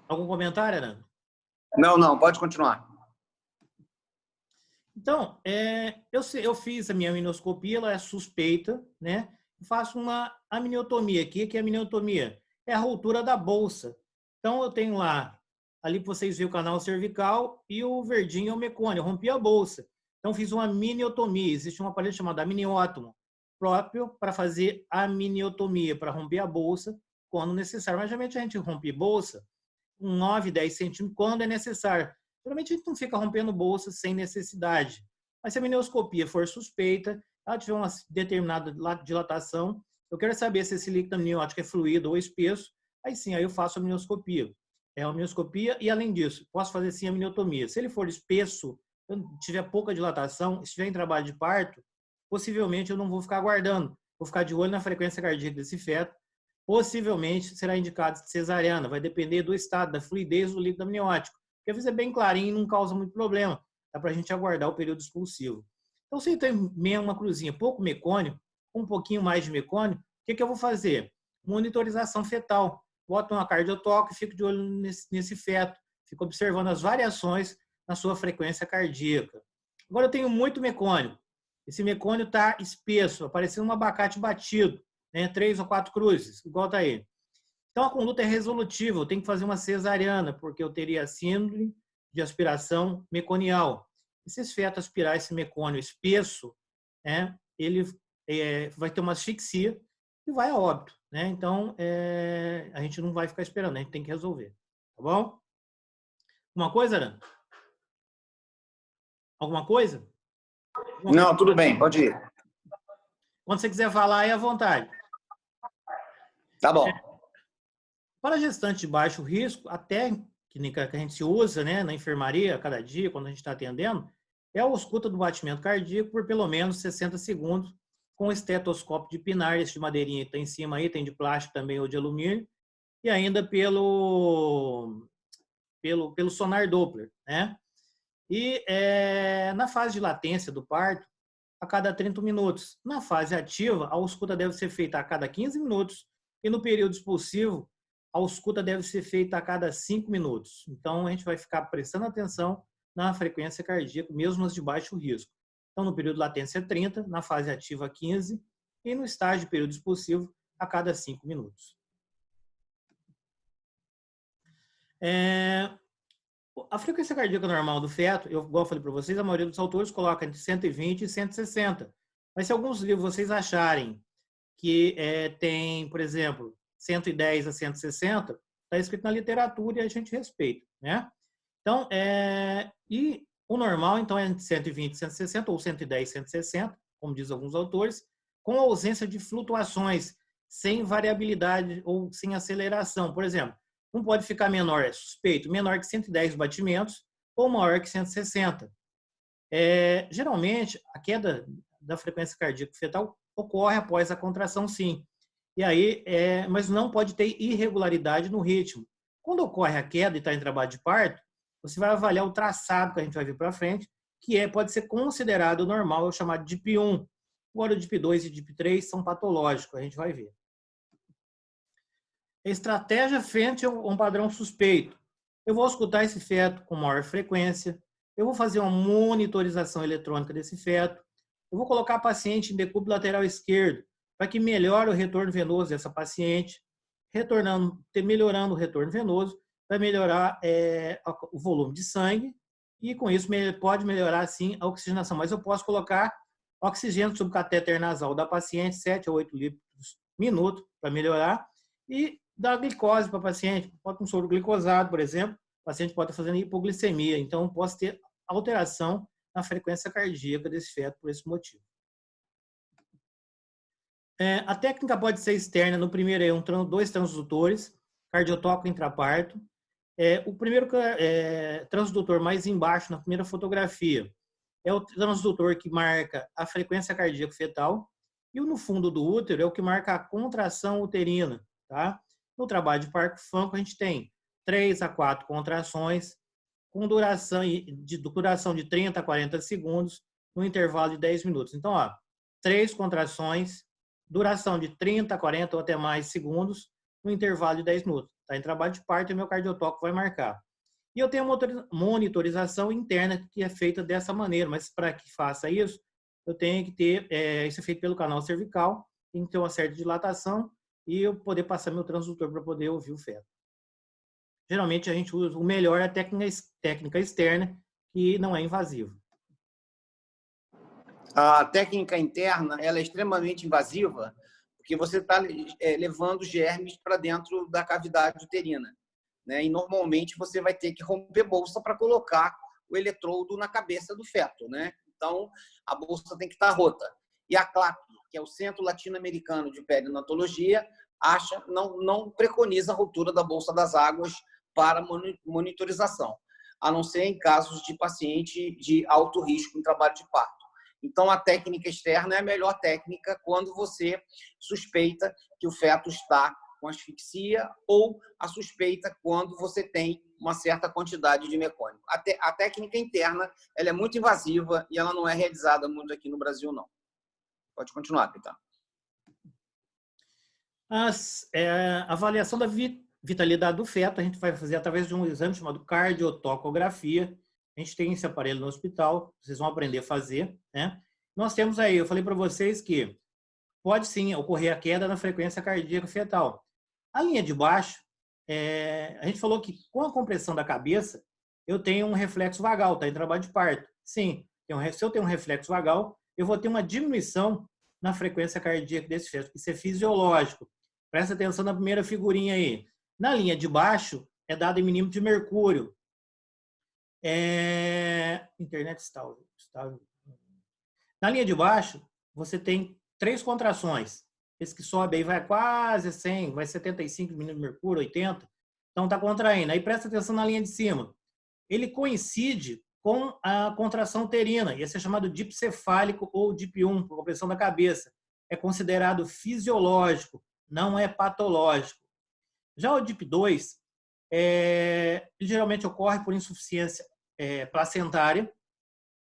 Algum comentário, Arnaldo? Não, pode continuar. Então, eu fiz a minha amnioscopia, ela é suspeita, né? Faço uma amniotomia aqui, que é a amniotomia é a ruptura da bolsa. Então, eu tenho lá, ali vocês viram o canal cervical e o verdinho é o mecônio, eu rompi a bolsa. Então, fiz uma amniotomia, existe um aparelho chamado amniótomo, próprio para fazer a amniotomia, para romper a bolsa quando necessário. Mas, geralmente, a gente rompe bolsa com 9, 10 centímetros quando é necessário. Geralmente, a gente não fica rompendo bolsa sem necessidade. Mas se a amnioscopia for suspeita, ela tiver uma determinada dilatação, eu quero saber se esse líquido amniótico é fluido ou espesso, aí sim, aí eu faço a amnioscopia. É a amnioscopia e, além disso, posso fazer sim a amniotomia. Se ele for espesso, tiver pouca dilatação, estiver em trabalho de parto, possivelmente eu não vou ficar aguardando. Vou ficar de olho na frequência cardíaca desse feto. Possivelmente será indicado cesariana. Vai depender do estado, da fluidez do líquido amniótico. Porque às vezes é bem clarinho e não causa muito problema. Dá para a gente aguardar o período expulsivo. Então, se tem uma cruzinha, pouco mecônio, um pouquinho mais de mecônio, o que eu vou fazer? Monitorização fetal. Boto uma cardiotoque e fico de olho nesse feto. Fico observando as variações na sua frequência cardíaca. Agora eu tenho muito mecônio. Esse mecônio está espesso, parecendo um abacate batido, né? 3 ou 4 cruzes, igual está aí. Então a conduta é resolutiva, eu tenho que fazer uma cesariana, porque eu teria síndrome de aspiração meconial. E se esse feto aspirar esse mecônio espesso, né, ele vai ter uma asfixia e vai a óbito. Né? Então, a gente não vai ficar esperando, a gente tem que resolver. Tá bom? Uma coisa, Arana? Alguma coisa? Não, tudo bem, pode ir. Quando você quiser falar, é à vontade. Tá bom. Para gestante de baixo risco, a técnica que a gente usa, né, na enfermaria, a cada dia, quando a gente está atendendo, é a ausculta do batimento cardíaco por pelo menos 60 segundos, com estetoscópio de pinar, esse de madeirinha que está em cima aí, tem de plástico também ou de alumínio, e ainda pelo sonar Doppler, né? E na fase de latência do parto, a cada 30 minutos. Na fase ativa, a ausculta deve ser feita a cada 15 minutos e no período expulsivo, a ausculta deve ser feita a cada 5 minutos. Então, a gente vai ficar prestando atenção na frequência cardíaca, mesmo as de baixo risco. Então, no período de latência 30, na fase ativa 15 e no estágio de período expulsivo a cada 5 minutos. É, a frequência cardíaca normal do feto, igual eu falei para vocês, a maioria dos autores coloca entre 120 e 160. Mas se alguns livros vocês acharem que tem, por exemplo, 110 a 160, está escrito na literatura e a gente respeita, né? Então, e o normal, então, é entre 120 e 160, ou 110 e 160, como diz alguns autores, com ausência de flutuações, sem variabilidade ou sem aceleração. Por exemplo, não pode ficar menor, é suspeito, menor que 110 batimentos ou maior que 160. Geralmente, a queda da frequência cardíaca fetal ocorre após a contração, sim. E aí, mas não pode ter irregularidade no ritmo. Quando ocorre a queda e está em trabalho de parto, você vai avaliar o traçado que a gente vai ver para frente, que pode ser considerado normal, é o chamado DIP1. Agora, o DIP2 e DIP3 são patológicos, a gente vai ver. Estratégia frente a um padrão suspeito. Eu vou escutar esse feto com maior frequência, eu vou fazer uma monitorização eletrônica desse feto, eu vou colocar a paciente em decúbito lateral esquerdo, para que melhore o retorno venoso dessa paciente, melhorando o retorno venoso, vai melhorar o volume de sangue e, com isso, pode melhorar, sim, a oxigenação. Mas eu posso colocar oxigênio sob catéter nasal da paciente, 7 a 8 litros minuto, para melhorar, e dar glicose para a paciente. Pode ter um soro glicosado, por exemplo, o paciente pode estar fazendo hipoglicemia, então posso ter alteração na frequência cardíaca desse feto por esse motivo. A técnica pode ser externa. No primeiro dois transdutores, cardiotóxico intraparto. O primeiro transdutor mais embaixo, na primeira fotografia, é o transdutor que marca a frequência cardíaca fetal, e o no fundo do útero é o que marca a contração uterina. Tá? No trabalho de parto-franco, a gente tem 3 a 4 contrações, com duração de 30 a 40 segundos, no intervalo de 10 minutos. Então, 3 contrações, duração de 30 a 40 ou até mais segundos, no intervalo de 10 minutos. Está em trabalho de parto e meu cardiotóxico vai marcar. E eu tenho uma monitorização interna que é feita dessa maneira, mas para que faça isso, eu tenho que ter, isso é feito pelo canal cervical, tem que ter uma certa dilatação e eu poder passar meu transdutor para poder ouvir o feto. Geralmente a gente usa, o melhor é a técnica externa, que não é invasiva. A técnica interna, ela é extremamente invasiva, porque você está levando germes para dentro da cavidade uterina, né? E normalmente você vai ter que romper bolsa para colocar o eletrodo na cabeça do feto, né? Então a bolsa tem que estar rota. E a CLAP, que é o Centro Latino-Americano de Perinatologia, não preconiza a ruptura da bolsa das águas para monitorização, a não ser em casos de paciente de alto risco em trabalho de parto. Então, a técnica externa é a melhor técnica quando você suspeita que o feto está com asfixia ou a suspeita quando você tem uma certa quantidade de mecônico. A técnica interna, ela é muito invasiva e ela não é realizada muito aqui no Brasil, não. Pode continuar, Pita. A avaliação da vitalidade do feto a gente vai fazer através de um exame chamado cardiotocografia. A gente tem esse aparelho no hospital, vocês vão aprender a fazer, né? Nós temos aí, eu falei para vocês que pode sim ocorrer a queda na frequência cardíaca fetal. A linha de baixo, a gente falou que com a compressão da cabeça, eu tenho um reflexo vagal, tá em trabalho de parto. Sim, se eu tenho um reflexo vagal, eu vou ter uma diminuição na frequência cardíaca desse feto. Isso é fisiológico. Presta atenção na primeira figurinha aí. Na linha de baixo, é dado em milímetro de mercúrio. Internet está. Na linha de baixo, você tem 3 contrações. Esse que sobe aí vai quase 100, vai 75 milímetros de mercúrio, 80. Então está contraindo. Aí presta atenção na linha de cima. Ele coincide com a contração uterina. Esse é chamado dip cefálico ou DIP1, por compressão da cabeça. É considerado fisiológico, não é patológico. Já o DIP2, geralmente ocorre por insuficiência placentária.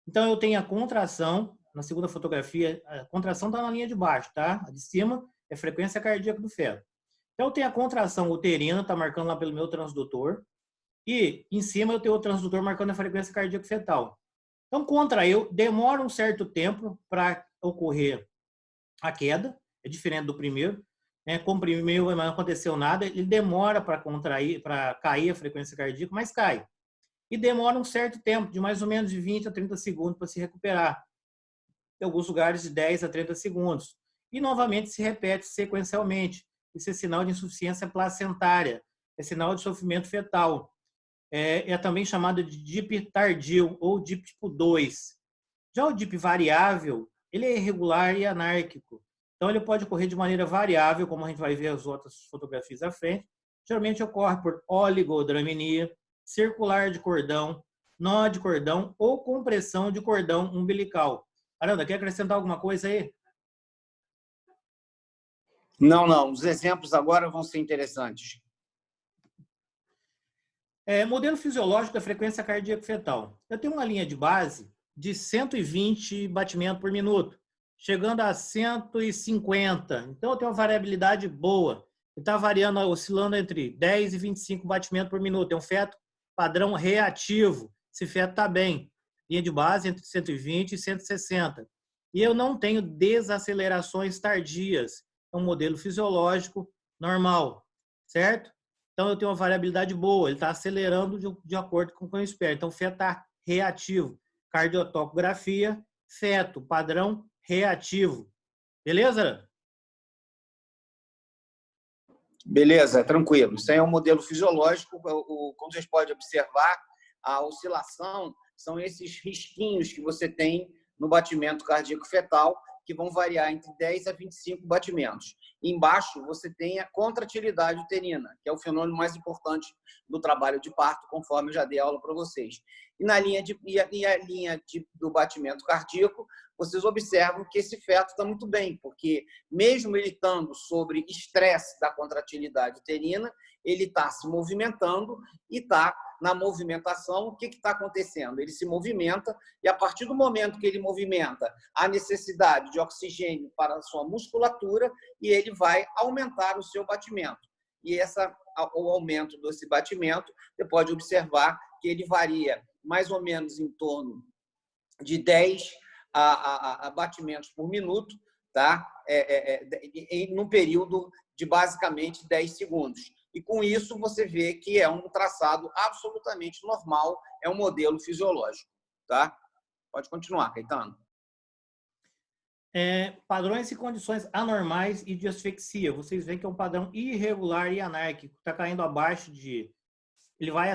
Então, eu tenho a contração, na segunda fotografia, a contração está na linha de baixo, tá? A de cima é a frequência cardíaca do feto. Então, eu tenho a contração uterina, está marcando lá pelo meu transdutor, e em cima eu tenho o transdutor marcando a frequência cardíaca fetal. Então, contraiu, demora um certo tempo para ocorrer a queda, é diferente do primeiro. né, comprimiu, mas não aconteceu nada, ele demora para contrair, para cair a frequência cardíaca, mas cai. E demora um certo tempo, de mais ou menos de 20 a 30 segundos para se recuperar. Em alguns lugares de 10 a 30 segundos. E novamente se repete sequencialmente. Isso é sinal de insuficiência placentária, é sinal de sofrimento fetal. É também chamado de DIP tardio ou DIP tipo 2. Já o DIP variável, ele é irregular e anárquico. Então, ele pode ocorrer de maneira variável, como a gente vai ver as outras fotografias à frente. Geralmente ocorre por oligodramia, circular de cordão, nó de cordão ou compressão de cordão umbilical. Aranda, quer acrescentar alguma coisa aí? Não, não. Os exemplos agora vão ser interessantes. Modelo fisiológico da frequência cardíaca fetal. Eu tenho uma linha de base de 120 batimentos por minuto, chegando a 150. Então, eu tenho uma variabilidade boa. Está variando, oscilando entre 10 e 25 batimentos por minuto. É um feto padrão reativo. Esse feto está bem. Linha de base entre 120 e 160. E eu não tenho desacelerações tardias. É um modelo fisiológico normal, certo? Então, eu tenho uma variabilidade boa. Ele está acelerando de acordo com o que eu espero. Então, o feto está reativo. Cardiotocografia, feto, padrão reativo. Beleza? Beleza, tranquilo. Isso aí é um modelo fisiológico. Como vocês podem observar, a oscilação são esses risquinhos que você tem no batimento cardíaco fetal, que vão variar entre 10 a 25 batimentos. Embaixo, você tem a contratilidade uterina, que é o fenômeno mais importante do trabalho de parto, conforme eu já dei aula para vocês. E na linha do batimento cardíaco, vocês observam que esse feto está muito bem, porque mesmo ele estando sobre estresse da contratilidade uterina, ele está se movimentando e está na movimentação. O que está acontecendo? Ele se movimenta e, a partir do momento que ele movimenta, há necessidade de oxigênio para a sua musculatura e ele vai aumentar o seu batimento. E o aumento desse batimento, você pode observar que ele varia mais ou menos em torno de 10 a batimentos por minuto, tá? Num período de basicamente 10 segundos. E com isso você vê que é um traçado absolutamente normal, é um modelo fisiológico, tá? Pode continuar, Caetano. Padrões e condições anormais e de asfixia. Vocês veem que é um padrão irregular e anárquico. Está caindo abaixo de... Ele vai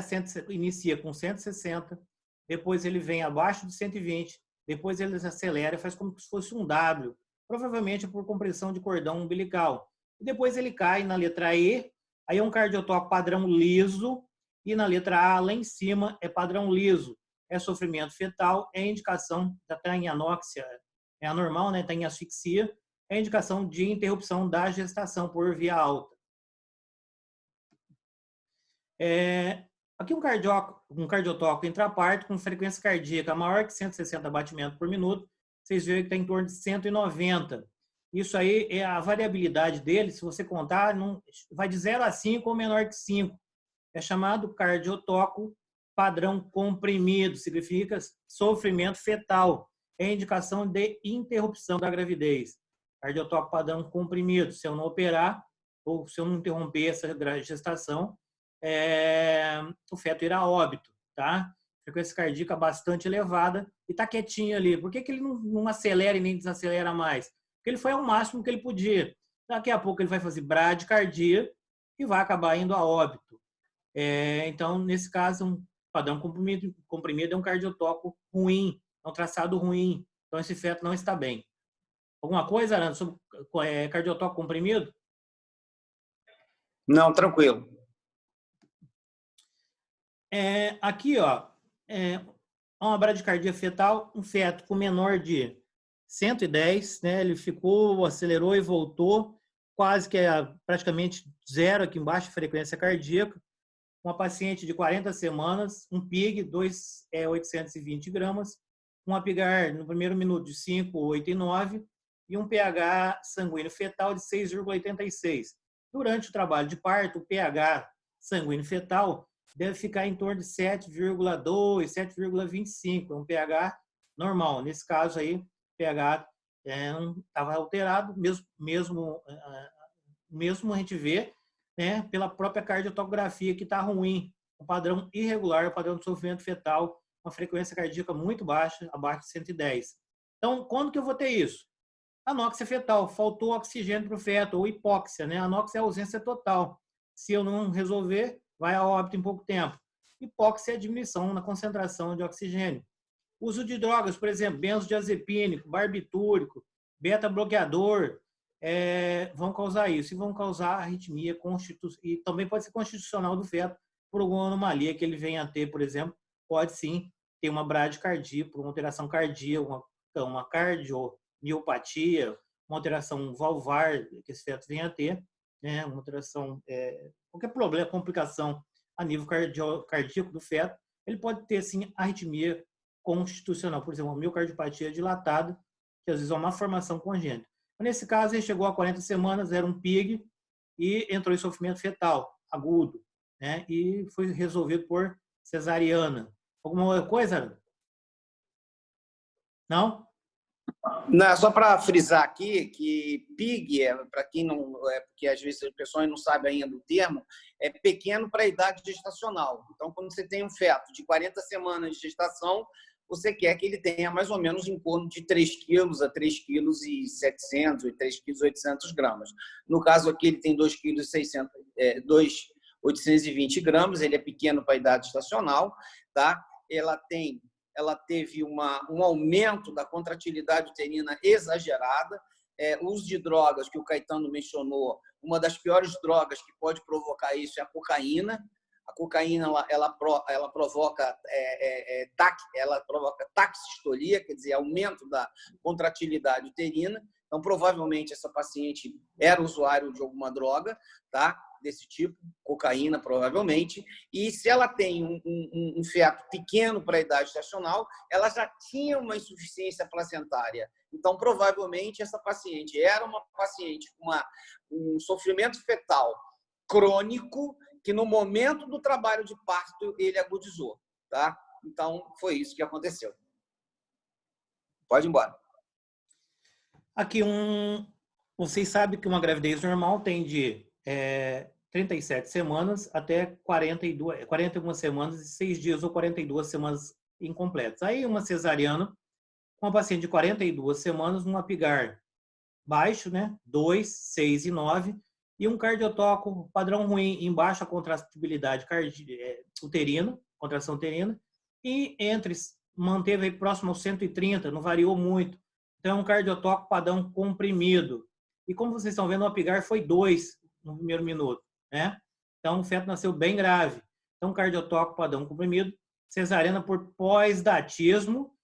inicia com 160, depois ele vem abaixo de 120, depois ele acelera, faz como se fosse um W, provavelmente por compressão de cordão umbilical. E depois ele cai na letra E, aí é um cardiotoque padrão liso, e na letra A, lá em cima, é padrão liso. É sofrimento fetal, é indicação, já está em anóxia, é anormal, né? Está em asfixia, é indicação de interrupção da gestação por via alta. Aqui um cardiotoque intraparto com frequência cardíaca maior que 160 batimentos por minuto, vocês veem que está em torno de 190. Isso aí é a variabilidade dele, se você contar, vai de 0 a 5 ou menor que 5. É chamado cardiotoco padrão comprimido, significa sofrimento fetal. É indicação de interrupção da gravidez. Cardiotoco padrão comprimido, se eu não operar ou se eu não interromper essa gestação, o feto irá a óbito, tá? Frequência cardíaca bastante elevada e tá quietinho ali. Por que ele não acelera e nem desacelera mais? Porque ele foi ao máximo que ele podia. Daqui a pouco ele vai fazer bradicardia e vai acabar indo a óbito. Então, nesse caso, um padrão comprimido é um cardiotoco ruim, é um traçado ruim. Então, esse feto não está bem. Alguma coisa, Aranda, sobre cardiotoco comprimido? Não, tranquilo. Aqui, ó, uma bradicardia fetal, um feto com menor de 110, né? Ele acelerou e voltou, quase que praticamente zero aqui embaixo, frequência cardíaca. Uma paciente de 40 semanas, um PIG, 820 gramas, um apigar no primeiro minuto de 5, 8 e 9, e um pH sanguíneo fetal de 6,86. Durante o trabalho de parto, o pH sanguíneo fetal deve ficar em torno de 7,2, 7,25. É um pH normal. Nesse caso aí, o pH estava alterado, mesmo mesmo a gente vê, né, pela própria cardiotocografia que está ruim, um padrão irregular, um padrão de sofrimento fetal, uma frequência cardíaca muito baixa, abaixo de 110. Então, quando que eu vou ter isso? Anóxia fetal, faltou oxigênio para o feto, ou hipóxia, né? Anóxia é ausência total. Se eu não resolver, vai a óbito em pouco tempo. Hipóxia é a diminuição na concentração de oxigênio. Uso de drogas, por exemplo, benzodiazepínico, barbitúrico, beta-bloqueador, vão causar isso. E vão causar arritmia e também pode ser constitucional do feto por alguma anomalia que ele venha a ter, por exemplo. Pode sim ter uma bradicardia, por uma alteração cardíaca, uma cardiomiopatia, uma alteração valvar que esse feto venha a ter, né? Uma alteração, qualquer problema, complicação a nível cardíaco do feto, ele pode ter, sim, arritmia constitucional, por exemplo, uma miocardiopatia dilatada, que às vezes é uma formação congênita. Nesse caso, ele chegou a 40 semanas, era um PIG, e entrou em sofrimento fetal agudo, né? E foi resolvido por cesariana. Alguma coisa? Não? Não, só para frisar aqui que PIG, para quem não, porque às vezes as pessoas não sabem ainda o termo, é pequeno para a idade gestacional. Então, quando você tem um feto de 40 semanas de gestação, você quer que ele tenha mais ou menos em torno de 3 quilos a 3,7 quilos e 3,8 gramas. No caso aqui, ele tem 2,820 gramas, ele é pequeno para a idade gestacional, tá? Ela teve um aumento da contratilidade uterina exagerada, o uso de drogas, que o Caetano mencionou, uma das piores drogas que pode provocar isso é a cocaína. A cocaína ela provoca taxistolia, quer dizer, aumento da contratilidade uterina. Então, provavelmente, essa paciente era usuário de alguma droga, tá? Desse tipo, cocaína, provavelmente. E se ela tem um feto pequeno para a idade gestacional, ela já tinha uma insuficiência placentária. Então, provavelmente, essa paciente era uma paciente com um sofrimento fetal crônico que, no momento do trabalho de parto, ele agudizou, tá? Então, foi isso que aconteceu. Pode ir embora. Aqui, vocês sabem que uma gravidez normal tem de 37 semanas até 41 semanas e 6 dias ou 42 semanas incompletas. Aí, uma cesariana, uma paciente de 42 semanas, um apigar baixo, né? 2, 6 e 9, e um cardiotoco padrão ruim em baixa contratibilidade uterina, contração uterina, e manteve aí próximo aos 130, não variou muito. Então, um cardiotoco padrão comprimido. E como vocês estão vendo, o apigar foi 2 no primeiro minuto, né? Então, o feto nasceu bem grave. Então, cardiotoco padrão comprimido, cesariana por pós-datismo,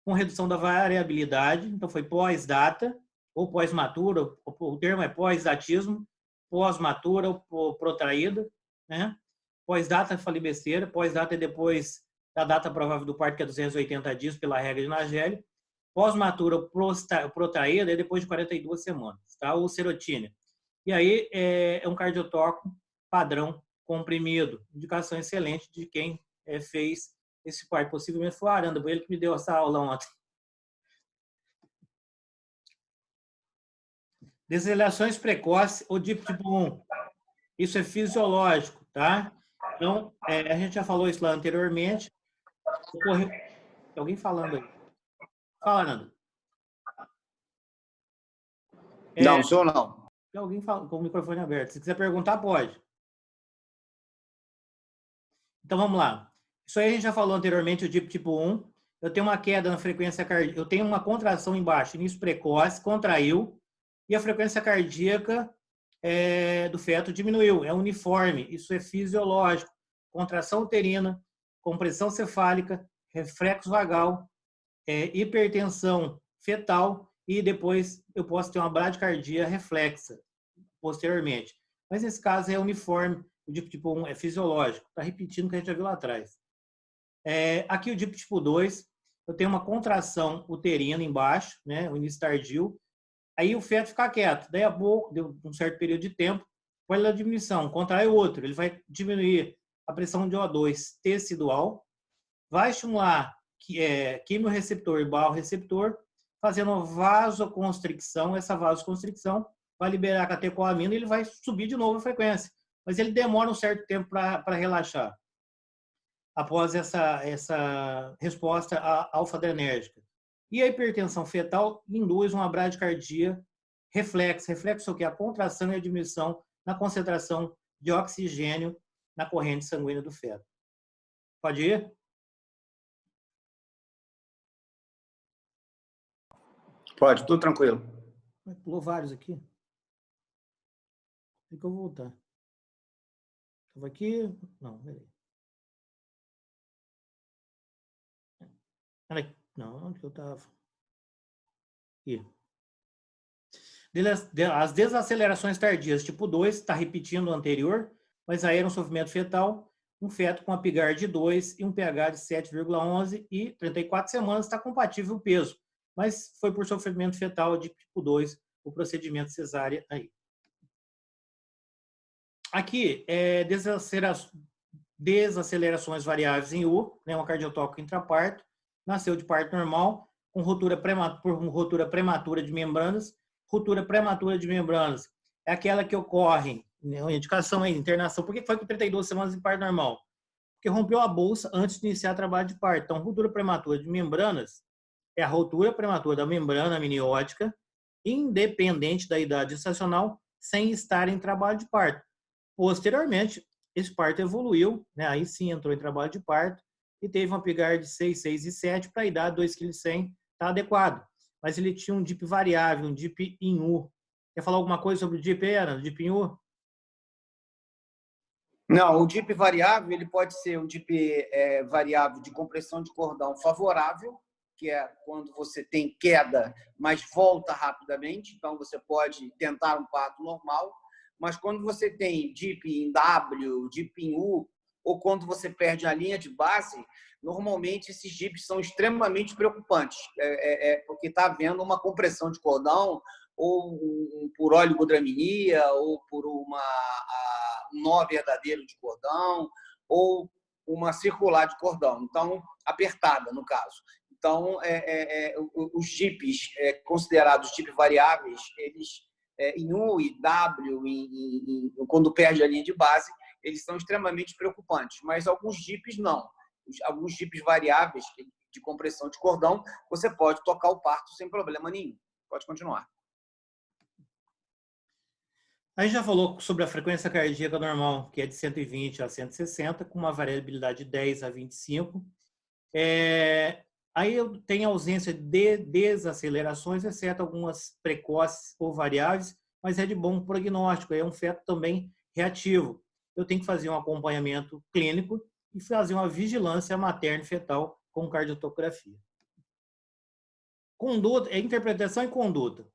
com redução da variabilidade. Então, foi pós-data ou pós-matura, o termo é pós-datismo, pós-matura ou protraída, né? Pós-data, falei besteira, pós-data é depois da data provável do parto, que é 280 dias, pela regra de Nageli. Pós-matura protraída é depois de 42 semanas, tá? Ou serotina. E aí é um cardiotoco padrão comprimido. Indicação excelente de quem fez esse parto. Possivelmente foi o Aranda, ele que me deu essa aula ontem. Desacelerações precoces ou DIP tipo 1. Isso é fisiológico, tá? Então, a gente já falou isso lá anteriormente. Tem alguém falando aí? Fala, Nando. Não, sou não. Tem alguém falando com o microfone aberto. Se quiser perguntar, pode. Então, vamos lá. Isso aí a gente já falou anteriormente, o DIP tipo 1. Eu tenho uma queda na frequência cardíaca, eu tenho uma contração embaixo, início precoce, contraiu, e a frequência cardíaca do feto diminuiu, é uniforme, isso é fisiológico. Contração uterina, compressão cefálica, reflexo vagal, hipertensão fetal, e depois eu posso ter uma bradicardia reflexa posteriormente. Mas nesse caso é uniforme, o DIP tipo 1 é fisiológico, está repetindo o que a gente já viu lá atrás. Aqui o DIP tipo 2, eu tenho uma contração uterina embaixo, né, o início tardio, aí o feto fica quieto, daí a pouco, deu um certo período de tempo, olha a diminuição, contrai o outro, ele vai diminuir a pressão de O2 tecidual, vai estimular quimiorreceptor e barroreceptor, fazendo vasoconstricção. Essa vasoconstricção vai liberar a catecolamina e ele vai subir de novo a frequência. Mas ele demora um certo tempo para relaxar, após essa resposta alfa-adrenérgica. E a hipertensão fetal induz uma bradicardia reflexa. Reflexo é o que? A contração e a diminuição na concentração de oxigênio na corrente sanguínea do feto. Pode ir? Pode, tudo tranquilo. Pulou vários aqui. Tem que eu voltar. Estava aqui. Não, peraí. Peraí. Não, onde que eu estava? Aqui. As desacelerações tardias, tipo 2, está repetindo o anterior, mas aí era um sofrimento fetal, um feto com Apgar de 2 e um pH de 7,11 e 34 semanas está compatível o peso, mas foi por sofrimento fetal de tipo 2 o procedimento cesárea aí. Aqui, desacelerações variáveis em U, né, um cardiotóxico intraparto, nasceu de parto normal, com ruptura prematura de membranas. Ruptura prematura de membranas é aquela que ocorre, né, uma indicação aí, internação. Por que foi com 32 semanas de parto normal? Porque rompeu a bolsa antes de iniciar o trabalho de parto. Então, ruptura prematura de membranas é a ruptura prematura da membrana amniótica, independente da idade gestacional, sem estar em trabalho de parto. Posteriormente, esse parto evoluiu, né, aí sim entrou em trabalho de parto, e teve um Apgar de 6, 6 e 7 para a idade 2,1 kg, está adequado. Mas ele tinha um DIP variável, um DIP em U. Quer falar alguma coisa sobre o DIP, Ana? DIP em U? Não, o DIP variável ele pode ser um DIP variável de compressão de cordão favorável, que é quando você tem queda, mas volta rapidamente. Então, você pode tentar um parto normal. Mas quando você tem DIP em W, DIP em U, ou quando você perde a linha de base, normalmente esses DIPs são extremamente preocupantes, porque está havendo uma compressão de cordão, ou por oligodramia, ou por um nó verdadeiro de cordão, ou uma circular de cordão, então apertada no caso. Então, os DIPs considerados DIP variáveis, eles em U e W, quando perde a linha de base, eles são extremamente preocupantes, mas alguns DIPs não. Alguns DIPs variáveis de compressão de cordão, você pode tocar o parto sem problema nenhum. Pode continuar. A gente já falou sobre a frequência cardíaca normal, que é de 120 a 160, com uma variabilidade de 10 a 25. Aí eu tenho ausência de desacelerações, exceto algumas precoces ou variáveis, mas é de bom prognóstico, é um feto também reativo. Eu tenho que fazer um acompanhamento clínico e fazer uma vigilância materno-fetal com cardiotocografia. Conduta, interpretação e conduta.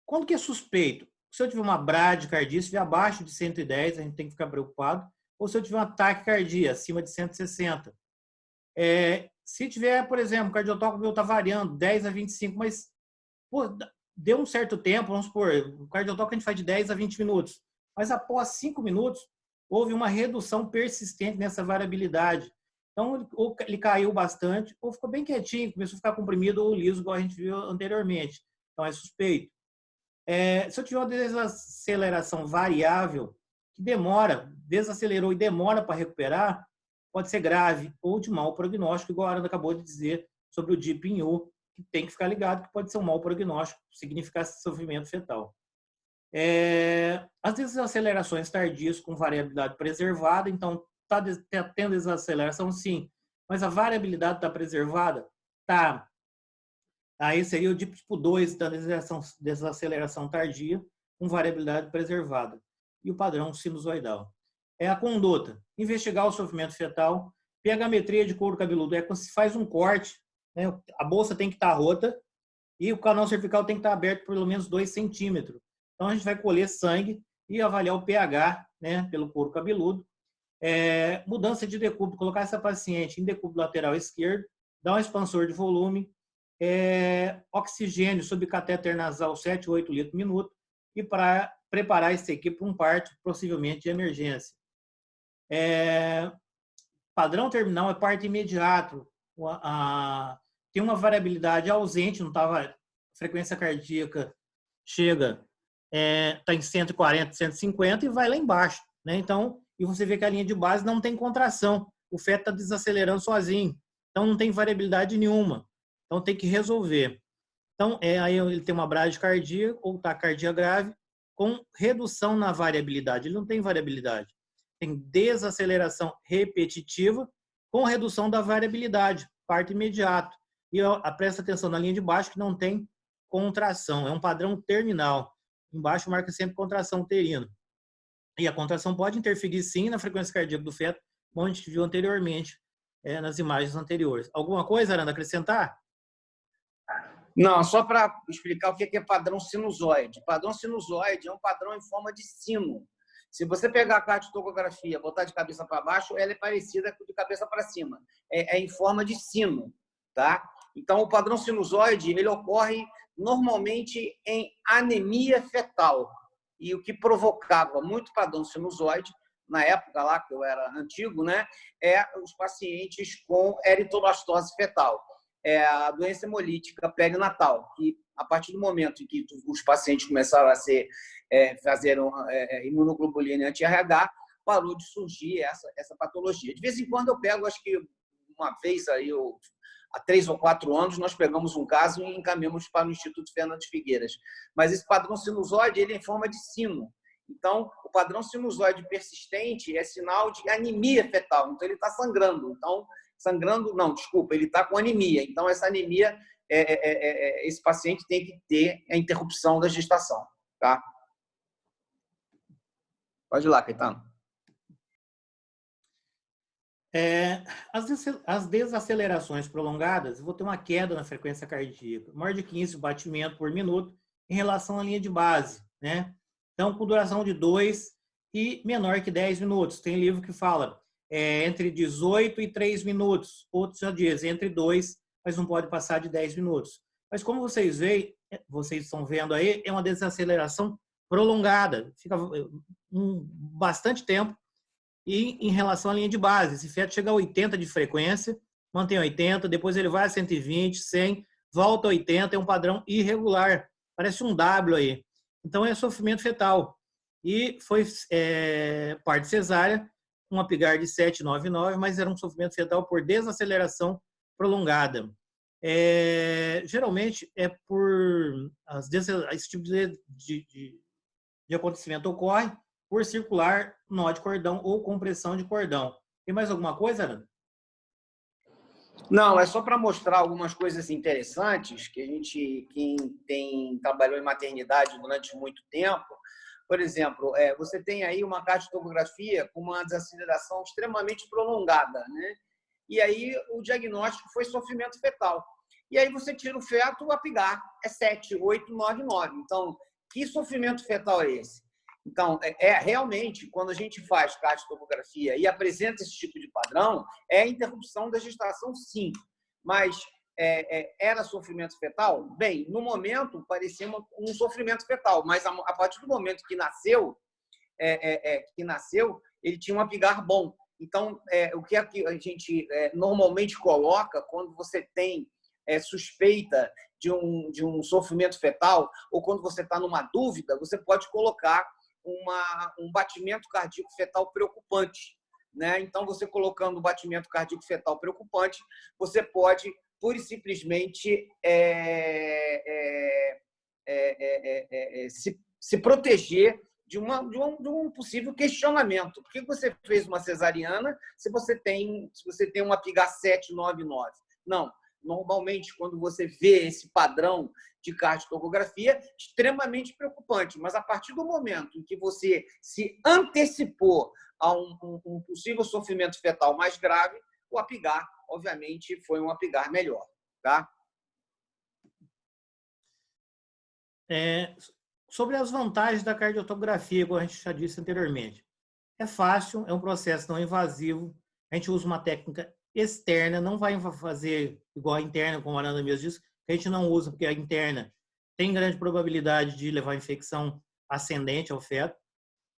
Quando que é suspeito? Se eu tiver uma bradicardia, se estiver abaixo de 110, a gente tem que ficar preocupado, ou se eu tiver uma taquicardia acima de 160. Se tiver, por exemplo, o cardiotóxico meu está variando 10 a 25, mas pô, deu um certo tempo, vamos supor, o cardiotóxico a gente faz de 10 a 20 minutos, mas após 5 minutos, houve uma redução persistente nessa variabilidade. Então, ou ele caiu bastante, ou ficou bem quietinho, começou a ficar comprimido ou liso, igual a gente viu anteriormente. Então, é suspeito. Se eu tiver uma desaceleração variável, que desacelerou e demora para recuperar, pode ser grave ou de mau prognóstico, igual a Ana acabou de dizer sobre o DIP em U, que tem que ficar ligado, que pode ser um mau prognóstico, significar sofrimento fetal. As desacelerações tardias com variabilidade preservada, então está tendo desaceleração sim, mas a variabilidade está preservada? Está. Aí seria o DIP tipo 2 da desaceleração tardia com variabilidade preservada. E o padrão sinusoidal. A conduta, investigar o sofrimento fetal, pH-metria de couro cabeludo, quando se faz um corte, né, a bolsa tem que estar rota e o canal cervical tem que estar aberto por pelo menos 2 centímetros. Então, a gente vai colher sangue e avaliar o pH, né, pelo couro cabeludo. Mudança de decúbito, colocar essa paciente em decúbito lateral esquerdo, dar um expansor de volume, oxigênio sob catéter nasal 7 a 8 litros por minuto e para preparar esse aqui para um parto, possivelmente de emergência. Padrão terminal é parto imediato. Tem uma variabilidade ausente, não estava. Frequência cardíaca chega está em 140, 150 e vai lá embaixo, né? Então, e você vê que a linha de base não tem contração, o feto está desacelerando sozinho, então não tem variabilidade nenhuma, então tem que resolver. Então, aí ele tem uma bradicardia ou taquicardia grave com redução na variabilidade, ele não tem variabilidade, tem desaceleração repetitiva com redução da variabilidade, parto imediato. E presta atenção na linha de baixo que não tem contração, é um padrão terminal. Embaixo marca sempre contração uterina. E a contração pode interferir sim na frequência cardíaca do feto, como a gente viu anteriormente nas imagens anteriores. Alguma coisa, Aranda, acrescentar? Não, só para explicar o que é padrão sinusoide. Padrão sinusoide é um padrão em forma de sino. Se você pegar a cardiotocografia, botar de cabeça para baixo, ela é parecida com de cabeça para cima. É em forma de sino, tá? Então, o padrão sinusoide, ele ocorre normalmente em anemia fetal. E o que provocava muito padrão sinusoide, na época lá que eu era antigo, né, é os pacientes com eritroblastose fetal. É a doença hemolítica perinatal, que a partir do momento em que os pacientes começaram a fazer imunoglobulina anti-RH, parou de surgir essa patologia. De vez em quando eu pego, acho que uma vez aí, há 3 ou 4 anos, nós pegamos um caso e encaminhamos para o Instituto Fernando Figueiras. Mas esse padrão sinusoide, ele é em forma de sino. Então, o padrão sinusoide persistente é sinal de anemia fetal. Então, ele está sangrando. Então, ele está com anemia. Então, essa anemia, esse paciente tem que ter a interrupção da gestação. Tá? Pode ir lá, Caetano. As desacelerações prolongadas, eu vou ter uma queda na frequência cardíaca, maior de 15 batimentos por minuto em relação à linha de base, né? Então, com duração de 2 e menor que 10 minutos. Tem livro que fala entre 18 e 3 minutos. Outros já dizem entre 2, mas não pode passar de 10 minutos. Mas como vocês estão vendo aí, é uma desaceleração prolongada. Fica bastante tempo. E em relação à linha de base, esse feto chega a 80 de frequência, mantém 80, depois ele vai a 120, 100, volta a 80, é um padrão irregular. Parece um W aí. Então, é sofrimento fetal. E foi parte cesárea, um Apgar de 7,99, mas era um sofrimento fetal por desaceleração prolongada. Geralmente, esse tipo de acontecimento ocorre por circular nó de cordão ou compressão de cordão. Tem mais alguma coisa, Aranda? Não, é só para mostrar algumas coisas interessantes que quem trabalhou em maternidade durante muito tempo, por exemplo, você tem aí uma cardiotocografia com uma desaceleração extremamente prolongada, né? E aí o diagnóstico foi sofrimento fetal. E aí você tira o feto, o Apgar é 7, 8, 9, 9. Então, que sofrimento fetal é esse? Então, realmente, quando a gente faz cardiotocografia e apresenta esse tipo de padrão, é a interrupção da gestação, sim. Mas era sofrimento fetal? Bem, no momento, parecia um sofrimento fetal, mas a partir do momento que nasceu, ele tinha um Apgar bom. Então, o que a gente normalmente coloca quando você tem suspeita de um sofrimento fetal, ou quando você está numa dúvida, você pode colocar um batimento cardíaco fetal preocupante, né? Então, você colocando um batimento cardíaco fetal preocupante, você pode, pura e simplesmente, se proteger de um possível questionamento. Por que você fez uma cesariana se você tem um Apgar 799? Não. Normalmente, quando você vê esse padrão de cardiotocografia, extremamente preocupante. Mas, a partir do momento em que você se antecipou a um possível sofrimento fetal mais grave, o Apgar, obviamente, foi um Apgar melhor. Tá? Sobre as vantagens da cardiotocografia, como a gente já disse anteriormente. É fácil, é um processo não invasivo, a gente usa uma técnica externa, não vai fazer igual a interna, como a Aranda mesmo disse, que a gente não usa, porque a interna tem grande probabilidade de levar infecção ascendente ao feto.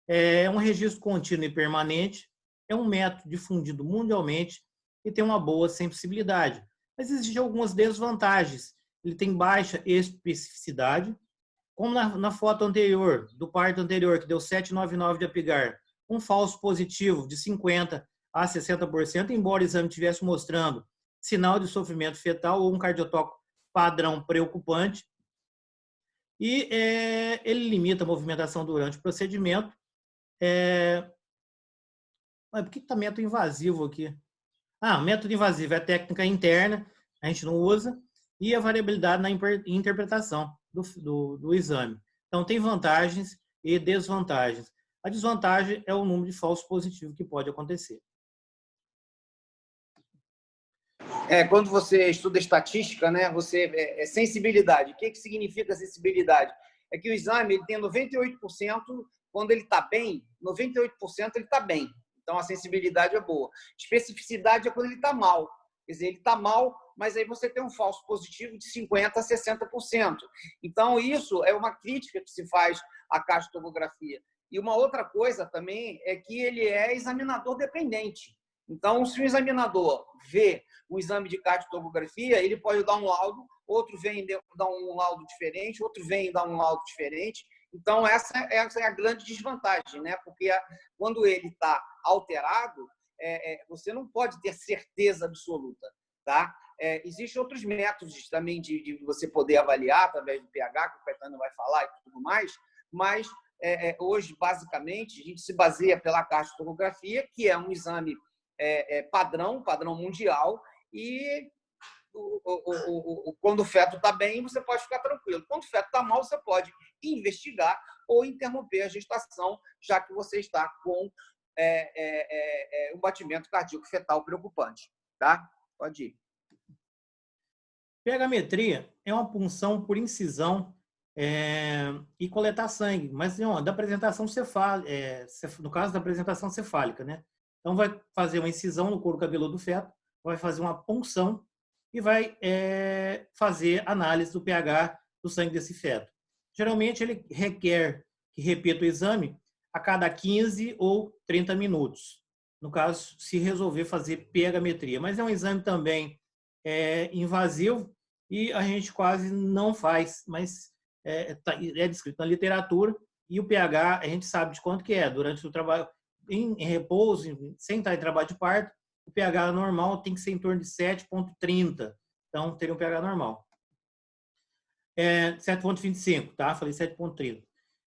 É um registro contínuo e permanente, é um método difundido mundialmente e tem uma boa sensibilidade. Mas existem algumas desvantagens. Ele tem baixa especificidade, Como na foto anterior, do parto anterior, que deu 7,99 de Apgar, um falso positivo de 50% a 60%, embora o exame estivesse mostrando sinal de sofrimento fetal ou um cardiotoque padrão preocupante. E ele limita a movimentação durante o procedimento. Mas por que está método invasivo aqui? Método invasivo é a técnica interna, a gente não usa, e a variabilidade na interpretação do exame. Então, tem vantagens e desvantagens. A desvantagem é o número de falsos positivos que pode acontecer. Quando você estuda estatística, né, sensibilidade. O que significa sensibilidade? É que o exame ele tem 98%, quando ele está bem, 98% ele está bem. Então, a sensibilidade é boa. Especificidade é quando ele está mal. Quer dizer, ele está mal, mas aí você tem um falso positivo de 50% a 60%. Então, isso é uma crítica que se faz à cardiotocografia. E uma outra coisa também é que ele é examinador dependente. Então, se o examinador vê um exame de cardiotocografia, ele pode dar um laudo, outro vem dar um laudo diferente, outro vem dar um laudo diferente. Então, essa é a grande desvantagem, né? Porque quando ele está alterado, você não pode ter certeza absoluta, tá? Existem outros métodos também de você poder avaliar através do pH, que o Caetano vai falar e tudo mais, mas hoje, basicamente, a gente se baseia pela cardiotocografia, que é um exame padrão mundial, e quando o feto está bem, você pode ficar tranquilo. Quando o feto está mal, você pode investigar ou interromper a gestação, já que você está com um batimento cardíaco fetal preocupante. Tá? Pode ir. PH-metria é uma punção por incisão e coletar sangue, mas da apresentação cefálica, no caso da apresentação cefálica, né? Então, vai fazer uma incisão no couro cabeludo do feto, vai fazer uma punção e vai fazer análise do pH do sangue desse feto. Geralmente, ele requer que repita o exame a cada 15 ou 30 minutos, no caso, se resolver fazer pH-metria. Mas é um exame também invasivo e a gente quase não faz, mas é descrito na literatura, e o pH a gente sabe de quanto que é. Durante o trabalho, em repouso, sem estar em trabalho de parto, o pH normal tem que ser em torno de 7,30. Então, teria um pH normal. 7,25, tá? Falei 7,30.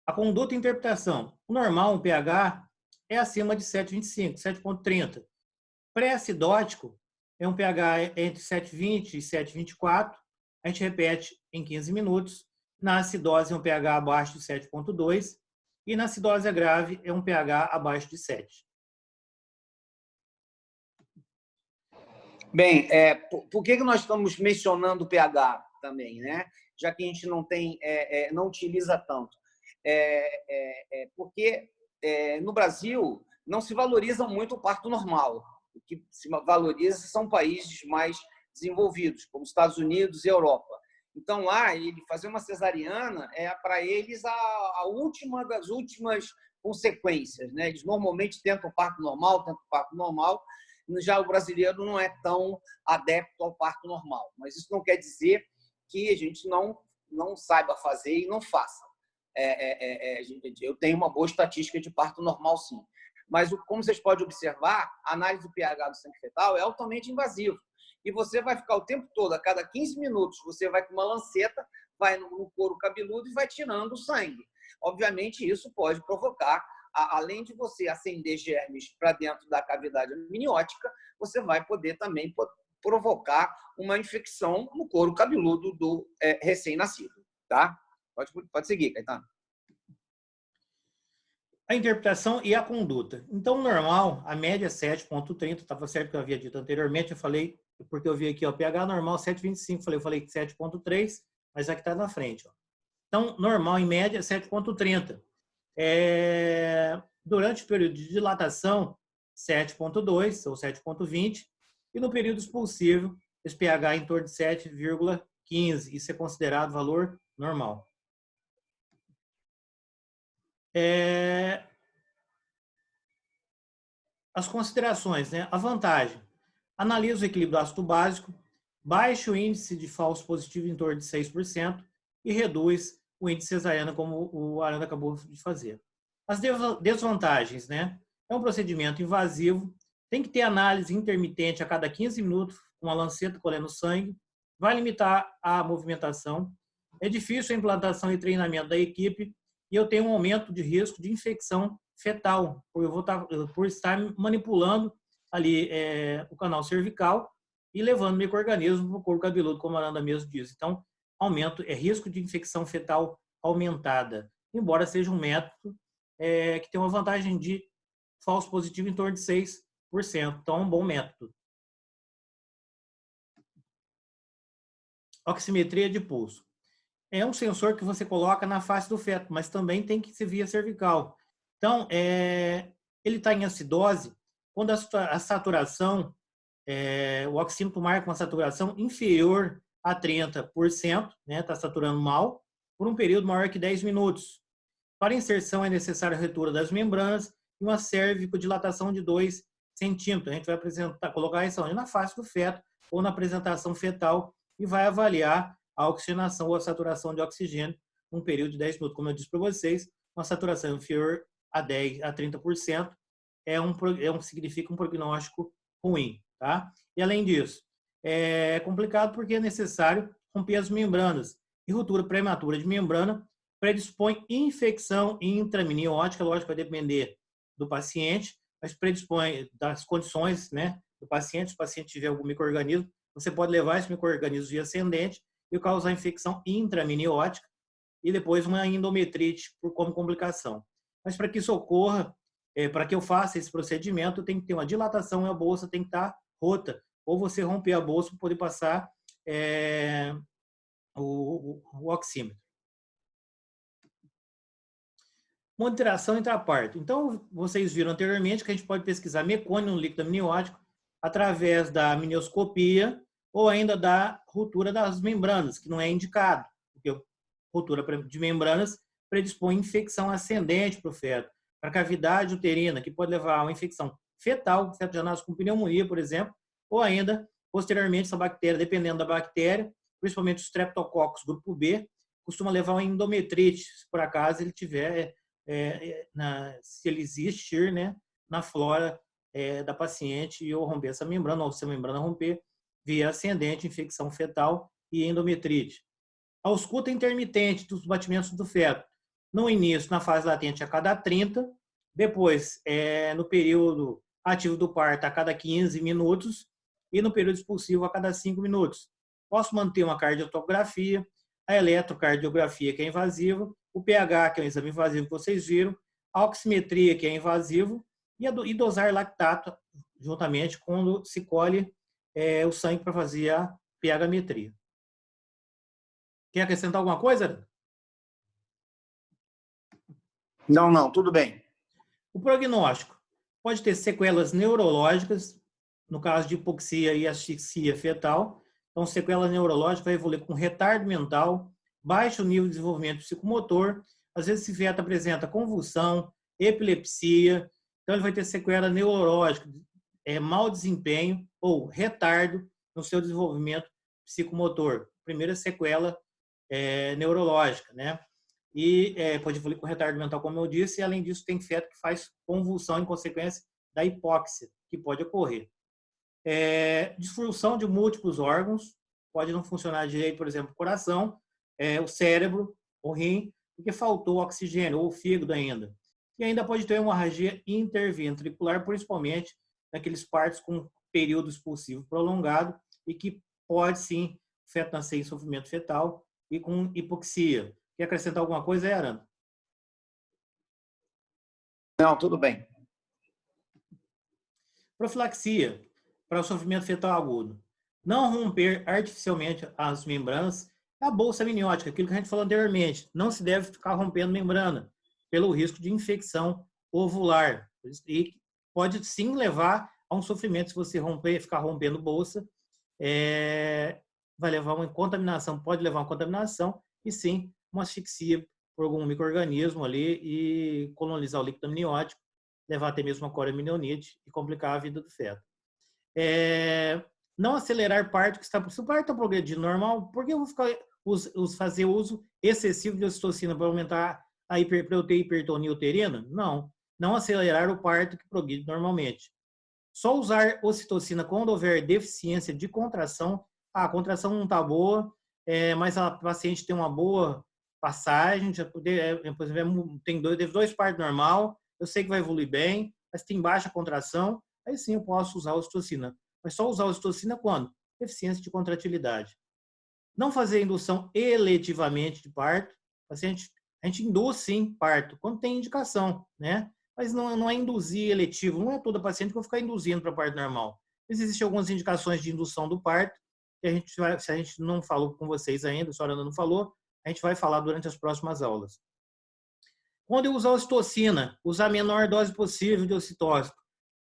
A conduta e interpretação. O normal, o pH, é acima de 7,25, 7,30. Pré-acidótico é um pH entre 7,20 e 7,24. A gente repete em 15 minutos. Na acidose é um pH abaixo de 7,2. E na acidose grave é um pH abaixo de 7. Bem, por que nós estamos mencionando o pH também, né? Já que a gente não utiliza tanto? Porque no Brasil não se valoriza muito o parto normal. O que se valoriza são países mais desenvolvidos, como Estados Unidos e Europa. Então, lá, ele fazer uma cesariana é, para eles, a última das últimas consequências, né? Eles normalmente tentam o parto normal, já o brasileiro não é tão adepto ao parto normal. Mas isso não quer dizer que a gente não saiba fazer e não faça. Eu tenho uma boa estatística de parto normal, sim. Mas, como vocês podem observar, a análise do pH do sangue fetal é altamente invasivo. E você vai ficar o tempo todo, a cada 15 minutos, você vai com uma lanceta, vai no couro cabeludo e vai tirando o sangue. Obviamente, isso pode provocar, além de você acender germes para dentro da cavidade amniótica, você vai poder também provocar uma infecção no couro cabeludo do recém-nascido. Tá? Pode seguir, Caetano. A interpretação e a conduta. Então, normal, a média é 7,30, estava certo que eu havia dito anteriormente, eu falei, porque eu vi aqui, ó, pH normal 7,25, eu falei 7,3, mas aqui está na frente. Ó. Então, normal, em média, 7,30. Durante o período de dilatação, 7,2 ou 7,20, e no período expulsivo, esse pH em torno de 7,15. Isso é considerado valor normal. As considerações, né? A vantagem. Analisa o equilíbrio ácido básico, baixo índice de falso positivo em torno de 6% e reduz o índice cesariana, como o Aranda acabou de fazer. As desvantagens, né? É um procedimento invasivo, tem que ter análise intermitente a cada 15 minutos, com a lanceta colhendo sangue, vai limitar a movimentação, é difícil a implantação e treinamento da equipe, e eu tenho um aumento de risco de infecção fetal, por estar manipulando ali o canal cervical e levando micro-organismo para o couro cabeludo, como a Aranda mesmo diz. Então, risco de infecção fetal aumentada, embora seja um método que tem uma vantagem de falso positivo em torno de 6%. Então, é um bom método. Oximetria de pulso. É um sensor que você coloca na face do feto, mas também tem que ser via cervical. Então, ele está em acidose, quando a saturação, o oxímetro marca uma saturação inferior a 30%, né, está saturando mal, por um período maior que 10 minutos. Para inserção é necessária a retura das membranas e uma cervicodilatação de 2 centímetros. A gente vai colocar isso na face do feto ou na apresentação fetal e vai avaliar a oxigenação ou a saturação de oxigênio num período de 10 minutos. Como eu disse para vocês, uma saturação inferior a 30% significa um prognóstico ruim. Tá? E além disso, é complicado porque é necessário romper as membranas. E ruptura prematura de membrana predispõe infecção intramniótica, lógico, vai depender do paciente, mas predispõe das condições, né, do paciente. Se o paciente tiver algum micro-organismo, você pode levar esse micro-organismo via ascendente e causar infecção intramniótica e depois uma endometrite como complicação. Mas para que isso ocorra, para que eu faça esse procedimento, tem que ter uma dilatação e a bolsa tem que estar rota, ou você romper a bolsa para poder passar o oxímetro. Monitoração intraparto. Então, vocês viram anteriormente que a gente pode pesquisar mecônio no líquido amniótico através da amnioscopia ou ainda da ruptura das membranas, que não é indicado, porque ruptura de membranas predispõe infecção ascendente para o feto, para a cavidade uterina, que pode levar a uma infecção fetal, feto já nasce com pneumonia, por exemplo, ou ainda, posteriormente, essa bactéria, dependendo da bactéria, principalmente os streptococcus grupo B, costuma levar a uma endometrite, se por acaso ele tiver, se ele existir, né, na flora da paciente ou romper essa membrana, ou se a membrana romper, via ascendente, infecção fetal e endometrite. A ausculta intermitente dos batimentos do feto, no início, na fase latente, a cada 30, depois, no período ativo do parto, a cada 15 minutos, e no período expulsivo, a cada 5 minutos. Posso manter uma cardiotocografia, a eletrocardiografia, que é invasiva, o pH, que é um exame invasivo que vocês viram, a oximetria, que é invasivo, e dosar lactato, juntamente quando se colhe o sangue para fazer a pH-metria. Quer acrescentar alguma coisa? Não, tudo bem. O prognóstico pode ter sequelas neurológicas, no caso de hipoxia e asfixia fetal. Então, sequela neurológica vai evoluir com retardo mental, baixo nível de desenvolvimento psicomotor. Às vezes, esse feto apresenta convulsão, epilepsia. Então, ele vai ter sequela neurológica, mau desempenho ou retardo no seu desenvolvimento psicomotor. Primeira sequela neurológica, né? E pode evoluir com retardo mental, como eu disse, e além disso tem feto que faz convulsão em consequência da hipóxia, que pode ocorrer. Disfunção de múltiplos órgãos, pode não funcionar direito, por exemplo, o coração, o cérebro, o rim, porque faltou oxigênio, ou o fígado ainda. E ainda pode ter hemorragia interventricular, principalmente naqueles partos com período expulsivo prolongado e que pode, sim, o feto nascer em sofrimento fetal e com hipoxia. Quer acrescentar alguma coisa, Aranda? Não, tudo bem. Profilaxia para o sofrimento fetal agudo. Não romper artificialmente as membranas. A bolsa amniótica, aquilo que a gente falou anteriormente. Não se deve ficar rompendo membrana, pelo risco de infecção ovular. E pode sim levar a um sofrimento se você ficar rompendo bolsa. Vai levar uma contaminação, pode levar a uma contaminação e sim uma asfixia por algum micro-organismo ali e colonizar o líquido amniótico, levar até mesmo uma coriamnioniite e complicar a vida do feto. Não acelerar parto que está... Se o parto está progredindo normal, por que eu vou ficar fazer uso excessivo de ocitocina para aumentar para eu ter hipertonia uterina? Não. Não acelerar o parto que progride normalmente. Só usar ocitocina quando houver deficiência de contração. A contração não está boa, mas a paciente tem uma boa passagem, por exemplo, teve 2 partos normal, eu sei que vai evoluir bem, mas tem baixa contração, aí sim eu posso usar a ocitocina. Mas só usar a ocitocina quando? Deficiência de contratilidade. Não fazer indução eletivamente de parto. A gente induz sim parto, quando tem indicação, né? Mas não é induzir eletivo, não é toda paciente que eu vou ficar induzindo para parto normal. Existem algumas indicações de indução do parto, que se a gente não falou com vocês ainda, a senhora ainda não falou, a gente vai falar durante as próximas aulas. Quando eu usar ocitocina, usar a menor dose possível de ocitóxico.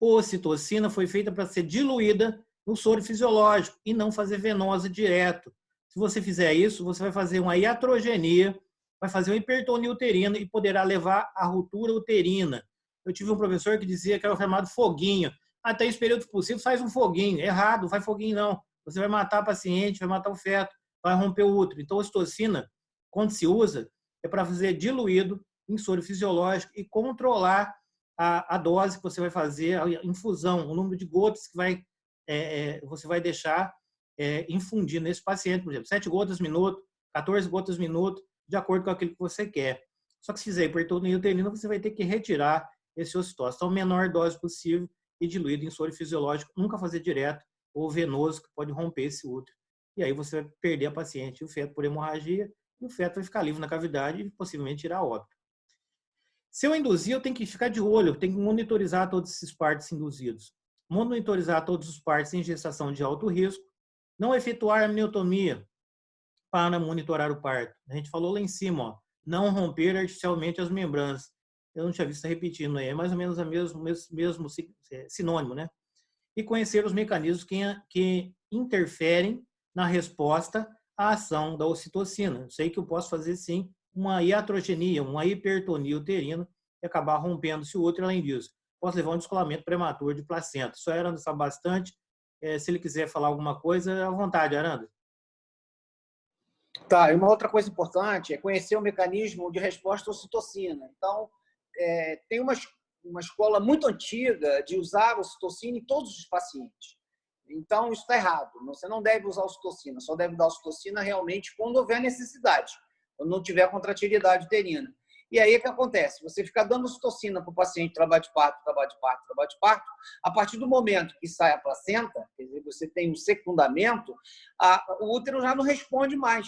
A ocitocina foi feita para ser diluída no soro fisiológico e não fazer venosa direto. Se você fizer isso, você vai fazer uma iatrogenia, vai fazer uma hipertonia uterina e poderá levar à ruptura uterina. Eu tive um professor que dizia que era o chamado foguinho. Até esse período possível, faz um foguinho. Errado, não faz foguinho não. Você vai matar a paciente, vai matar o feto, vai romper o útero. Então, a ocitocina, quando se usa, é para fazer diluído em soro fisiológico e controlar a dose que você vai fazer, a infusão, o número de gotas que você vai deixar infundir nesse paciente. Por exemplo, 7 gotas minuto, 14 gotas minuto, de acordo com aquilo que você quer. Só que se fizer hipertonia uterina, você vai ter que retirar esse ocitose. Então, a menor dose possível e diluído em soro fisiológico, nunca fazer direto ou venoso, que pode romper esse útero. E aí você vai perder a paciente, o feto por hemorragia, e o feto vai ficar livre na cavidade e possivelmente tirar óbito. Se eu induzir, eu tenho que ficar de olho, eu tenho que monitorizar todos esses partos induzidos. Monitorizar todos os partos em gestação de alto risco. Não efetuar amniotomia para monitorar o parto. A gente falou lá em cima, ó, não romper artificialmente as membranas. Eu não tinha visto repetindo aí, é mais ou menos o mesmo sinônimo, né? E conhecer os mecanismos que interferem na resposta à ação da ocitocina. Eu sei que eu posso fazer, sim, uma iatrogenia, uma hipertonia uterina e acabar rompendo-se o útero. Além disso, posso levar um descolamento prematuro de placenta. Isso a Aranda sabe bastante. Se ele quiser falar alguma coisa, à vontade, Aranda. Tá, e uma outra coisa importante é conhecer o mecanismo de resposta à ocitocina. Então, tem uma escola muito antiga de usar a ocitocina em todos os pacientes. Então, isso está errado. Você não deve usar a ocitocina, só deve dar a ocitocina realmente quando houver necessidade, quando não tiver contratilidade uterina. E aí, o que acontece? Você fica dando ocitocina para o paciente trabalho de parto, a partir do momento que sai a placenta, quer dizer, você tem um secundamento, o útero já não responde mais.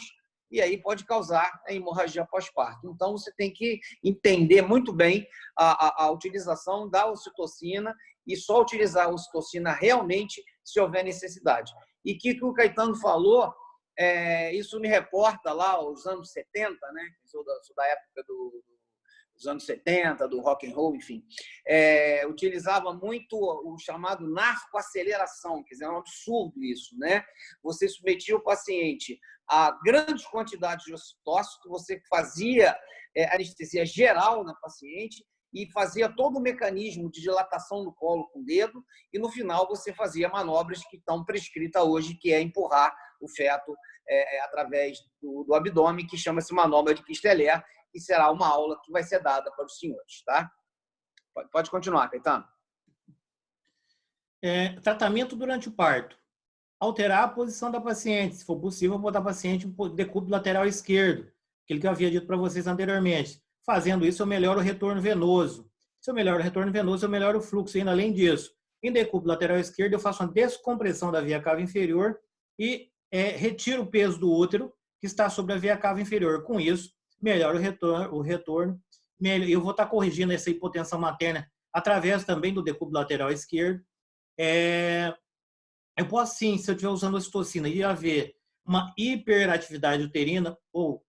E aí pode causar a hemorragia pós-parto. Então, você tem que entender muito bem a utilização da ocitocina e só utilizar a ocitocina realmente se houver necessidade. E que o Caetano falou, isso me reporta lá aos anos 70, né? Sou da época dos anos 70, do rock and roll, enfim. Utilizava muito o chamado narcoaceleração, quer dizer, é um absurdo isso, né? Você submetia o paciente a grandes quantidades de ocitocito, você fazia anestesia geral na paciente e fazia todo o mecanismo de dilatação do colo com o dedo e, no final, você fazia manobras que estão prescritas hoje, que é empurrar o feto através do abdômen, que chama-se manobra de Kisteler, que será uma aula que vai ser dada para os senhores, tá? Pode continuar, Caetano. Tratamento durante o parto. Alterar a posição da paciente. Se for possível, botar a paciente no decúbito lateral esquerdo, aquele que eu havia dito para vocês anteriormente. Fazendo isso, eu melhoro o retorno venoso. Se eu melhoro o retorno venoso, eu melhoro o fluxo. E, além disso, em decúbito lateral esquerdo, eu faço uma descompressão da via cava inferior e retiro o peso do útero que está sobre a via cava inferior. Com isso, melhora o retorno. Eu vou estar corrigindo essa hipotensão materna através também do decúbito lateral esquerdo. Eu posso, sim, se eu estiver usando ocitocina, e haver uma hiperatividade uterina ou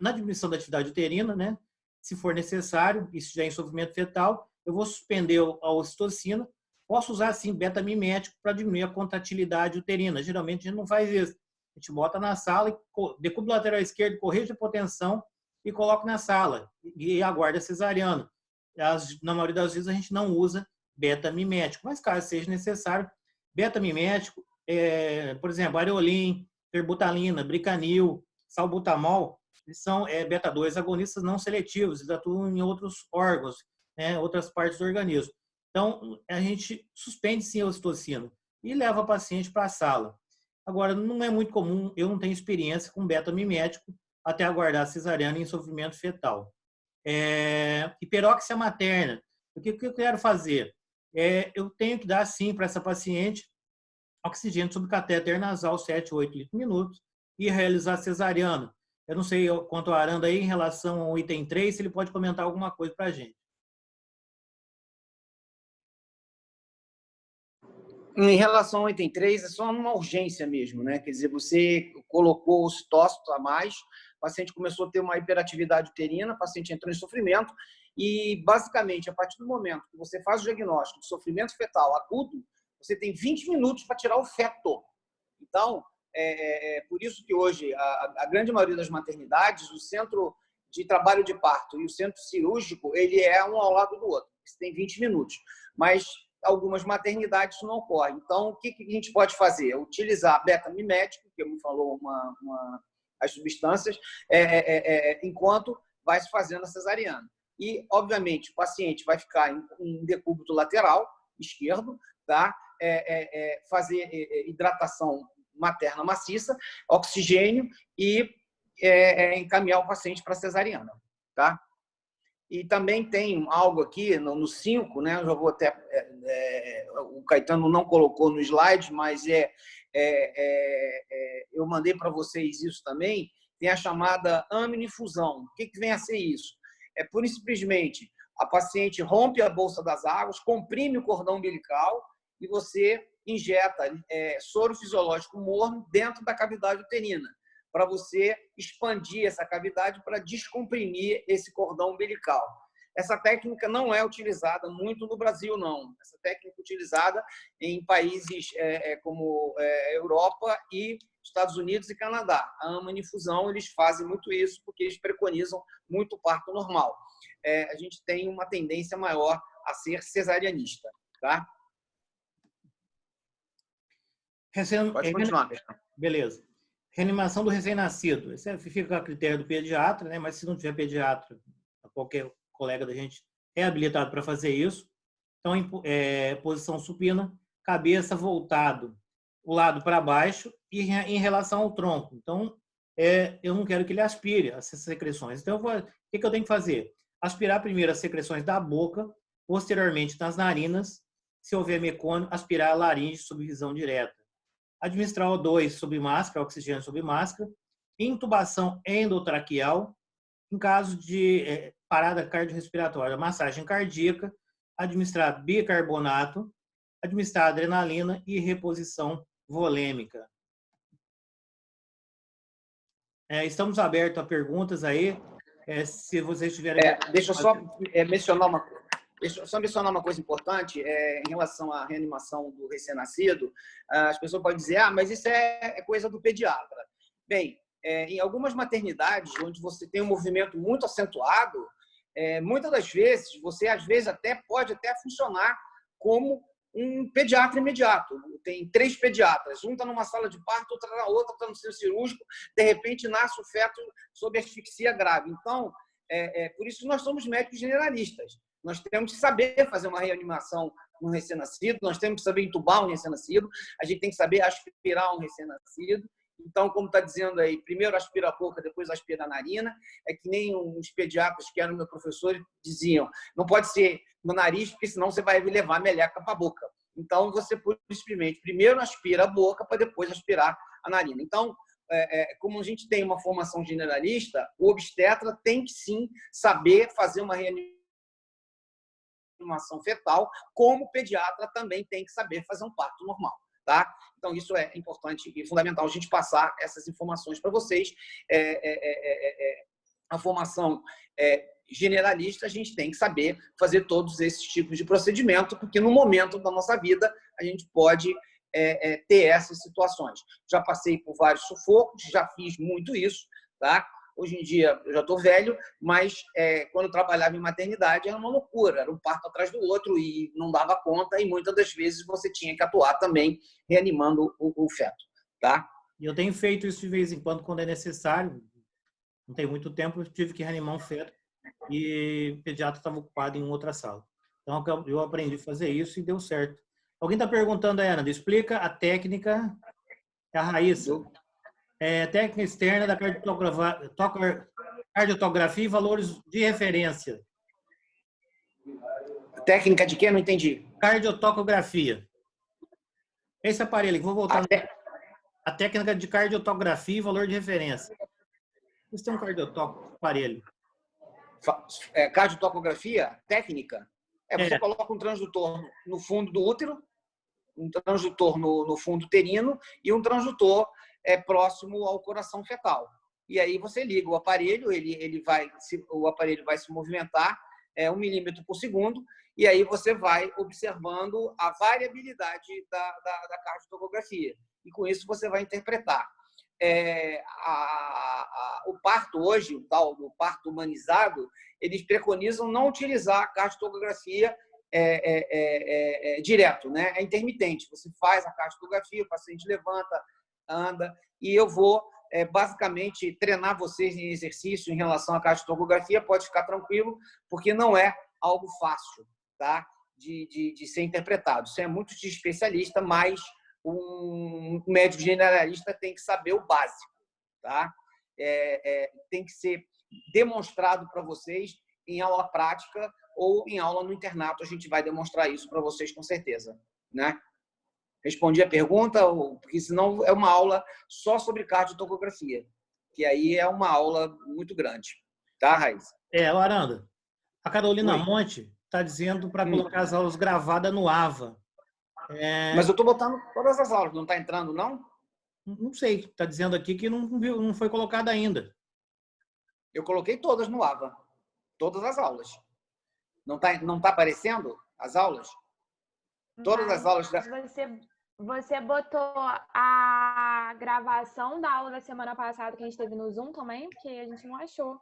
na diminuição da atividade uterina, né? Se for necessário, isso já é em sofrimento fetal, eu vou suspender a ocitocina. Posso usar, sim, beta-mimético para diminuir a contratilidade uterina. Geralmente, a gente não faz isso. A gente bota na sala, decúbito lateral esquerdo, corrige a hipotensão e coloca na sala e aguarda cesariana. Na maioria das vezes, a gente não usa beta-mimético, mas caso seja necessário, beta-mimético, por exemplo, areolim, terbutalina, bricanil, salbutamol, eles são beta-2 agonistas não seletivos, eles atuam em outros órgãos, né, outras partes do organismo. Então, a gente suspende sim a ocitocina e leva a paciente para a sala. Agora, não é muito comum, eu não tenho experiência com beta-mimético até aguardar a cesariana em sofrimento fetal. Hiperóxia materna. O que eu quero fazer? Eu tenho que dar, sim, para essa paciente oxigênio subcatéter nasal 7, 8 litros por minuto e realizar cesariana. Eu não sei quanto a Aranda aí em relação ao item 3, se ele pode comentar alguma coisa para a gente. Em relação ao item 3, é só uma urgência mesmo, né? Quer dizer, você colocou o citócito a mais, o paciente começou a ter uma hiperatividade uterina, o paciente entrou em sofrimento e, basicamente, a partir do momento que você faz o diagnóstico de sofrimento fetal agudo, você tem 20 minutos para tirar o feto. Então, por isso que hoje a grande maioria das maternidades, o centro de trabalho de parto e o centro cirúrgico, ele é um ao lado do outro. Você tem 20 minutos. Mas algumas maternidades isso não ocorre. Então, o que a gente pode fazer? Utilizar beta-mimético, que me falou as substâncias, enquanto vai se fazendo a cesariana. E, obviamente, o paciente vai ficar em decúbito lateral esquerdo, tá? Fazer hidratação materna maciça, oxigênio e encaminhar o paciente para a cesariana, tá? E também tem algo aqui no 5, né? Eu já vou até o Caetano não colocou no slide, mas eu mandei para vocês isso também. Tem a chamada aminifusão. O que vem a ser isso? É pura e simplesmente a paciente rompe a bolsa das águas, comprime o cordão umbilical e você injeta soro fisiológico morno dentro da cavidade uterina, para você expandir essa cavidade para descomprimir esse cordão umbilical. Essa técnica não é utilizada muito no Brasil, não. Essa técnica é utilizada em países como Europa e Estados Unidos e Canadá. A aminifusão, eles fazem muito isso porque eles preconizam muito parto normal. A gente tem uma tendência maior a ser cesarianista, tá? Pode continuar, Cristian. Beleza. Reanimação do recém-nascido. Isso fica a critério do pediatra, né? Mas se não tiver pediatra, qualquer colega da gente é habilitado para fazer isso. Então, posição supina, cabeça voltado, o lado para baixo e em relação ao tronco. Então, eu não quero que ele aspire essas secreções. Então, o que eu tenho que fazer? Aspirar primeiro as secreções da boca, posteriormente nas narinas, se houver mecônio, aspirar a laringe sob visão direta. Administrar O2 sob máscara, oxigênio sob máscara, intubação endotraqueal, em caso de parada cardiorrespiratória, massagem cardíaca, administrar bicarbonato, administrar adrenalina e reposição volêmica. Estamos abertos a perguntas aí, se vocês tiverem... Deixa eu só mencionar uma coisa. Deixa eu só mencionar uma coisa importante em relação à reanimação do recém-nascido. As pessoas podem dizer, mas isso é coisa do pediatra. Bem, em algumas maternidades, onde você tem um movimento muito acentuado, muitas das vezes, você às vezes pode funcionar como um pediatra imediato. Tem 3 pediatras, um está numa sala de parto, outra na outra, está no centro cirúrgico, de repente nasce o feto sob asfixia grave. Então, por isso nós somos médicos generalistas. Nós temos que saber fazer uma reanimação no recém-nascido, nós temos que saber entubar um recém-nascido, a gente tem que saber aspirar um recém-nascido. Então, como está dizendo aí, primeiro aspira a boca, depois aspira a narina. É que nem uns pediatras que eram meus professores diziam, não pode ser no nariz, porque senão você vai levar a meleca para a boca. Então, você simplesmente primeiro aspira a boca para depois aspirar a narina. Então, como a gente tem uma formação generalista, o obstetra tem que sim saber fazer uma reanimação fetal, como o pediatra também tem que saber fazer um parto normal. Tá? Então, isso é importante e fundamental a gente passar essas informações para vocês. A formação generalista, a gente tem que saber fazer todos esses tipos de procedimento, porque no momento da nossa vida a gente pode ter essas situações. Já passei por vários sufocos, já fiz muito isso, tá? Hoje em dia eu já estou velho, mas quando eu trabalhava em maternidade era uma loucura, era um parto atrás do outro e não dava conta, e muitas das vezes você tinha que atuar também reanimando o feto, tá? E eu tenho feito isso de vez em quando é necessário. Não tem muito tempo, eu tive que reanimar um feto e o pediatra estava ocupado em outra sala. Então, eu aprendi a fazer isso e deu certo. Alguém está perguntando, Ana, explica a técnica, é a Raíssa. Técnica externa da cardiotografia e valores de referência. Técnica de quê? Não entendi. Cardiotocografia. Esse aparelho, vou voltar. A técnica de cardiotografia e valor de referência. Você tem um aparelho. Cardiotocografia técnica? Você coloca um transdutor no fundo do útero, um transdutor no fundo uterino e um transdutor próximo ao coração fetal. E aí você liga o aparelho, o aparelho vai se movimentar 1 milímetro por segundo, e aí você vai observando a variabilidade da cardiotocografia. E com isso você vai interpretar. O parto hoje, o tal do parto humanizado, eles preconizam não utilizar a cardiotocografia direto, né? É intermitente. Você faz a cardiotografia, o paciente levanta, anda, e eu vou basicamente treinar vocês em exercício em relação à cardiotocografia. Pode ficar tranquilo, porque não é algo fácil, tá? de ser interpretado. Isso é muito de especialista, mas um médico generalista tem que saber o básico, tá? Tem que ser demonstrado para vocês em aula prática ou em aula no internato. A gente vai demonstrar isso para vocês com certeza, né? Respondi a pergunta, porque senão é uma aula só sobre cardiotocografia, que aí é uma aula muito grande, tá, Raíssa? Aranda, a Carolina Monte está dizendo para colocar as aulas gravadas no AVA. Mas eu estou botando todas as aulas, não está entrando, não? Não sei, está dizendo aqui que não foi colocada ainda. Eu coloquei todas no AVA, todas as aulas. Não tá aparecendo as aulas? Todas as aulas. Você botou a gravação da aula da semana passada que a gente teve no Zoom também? Porque a gente não achou.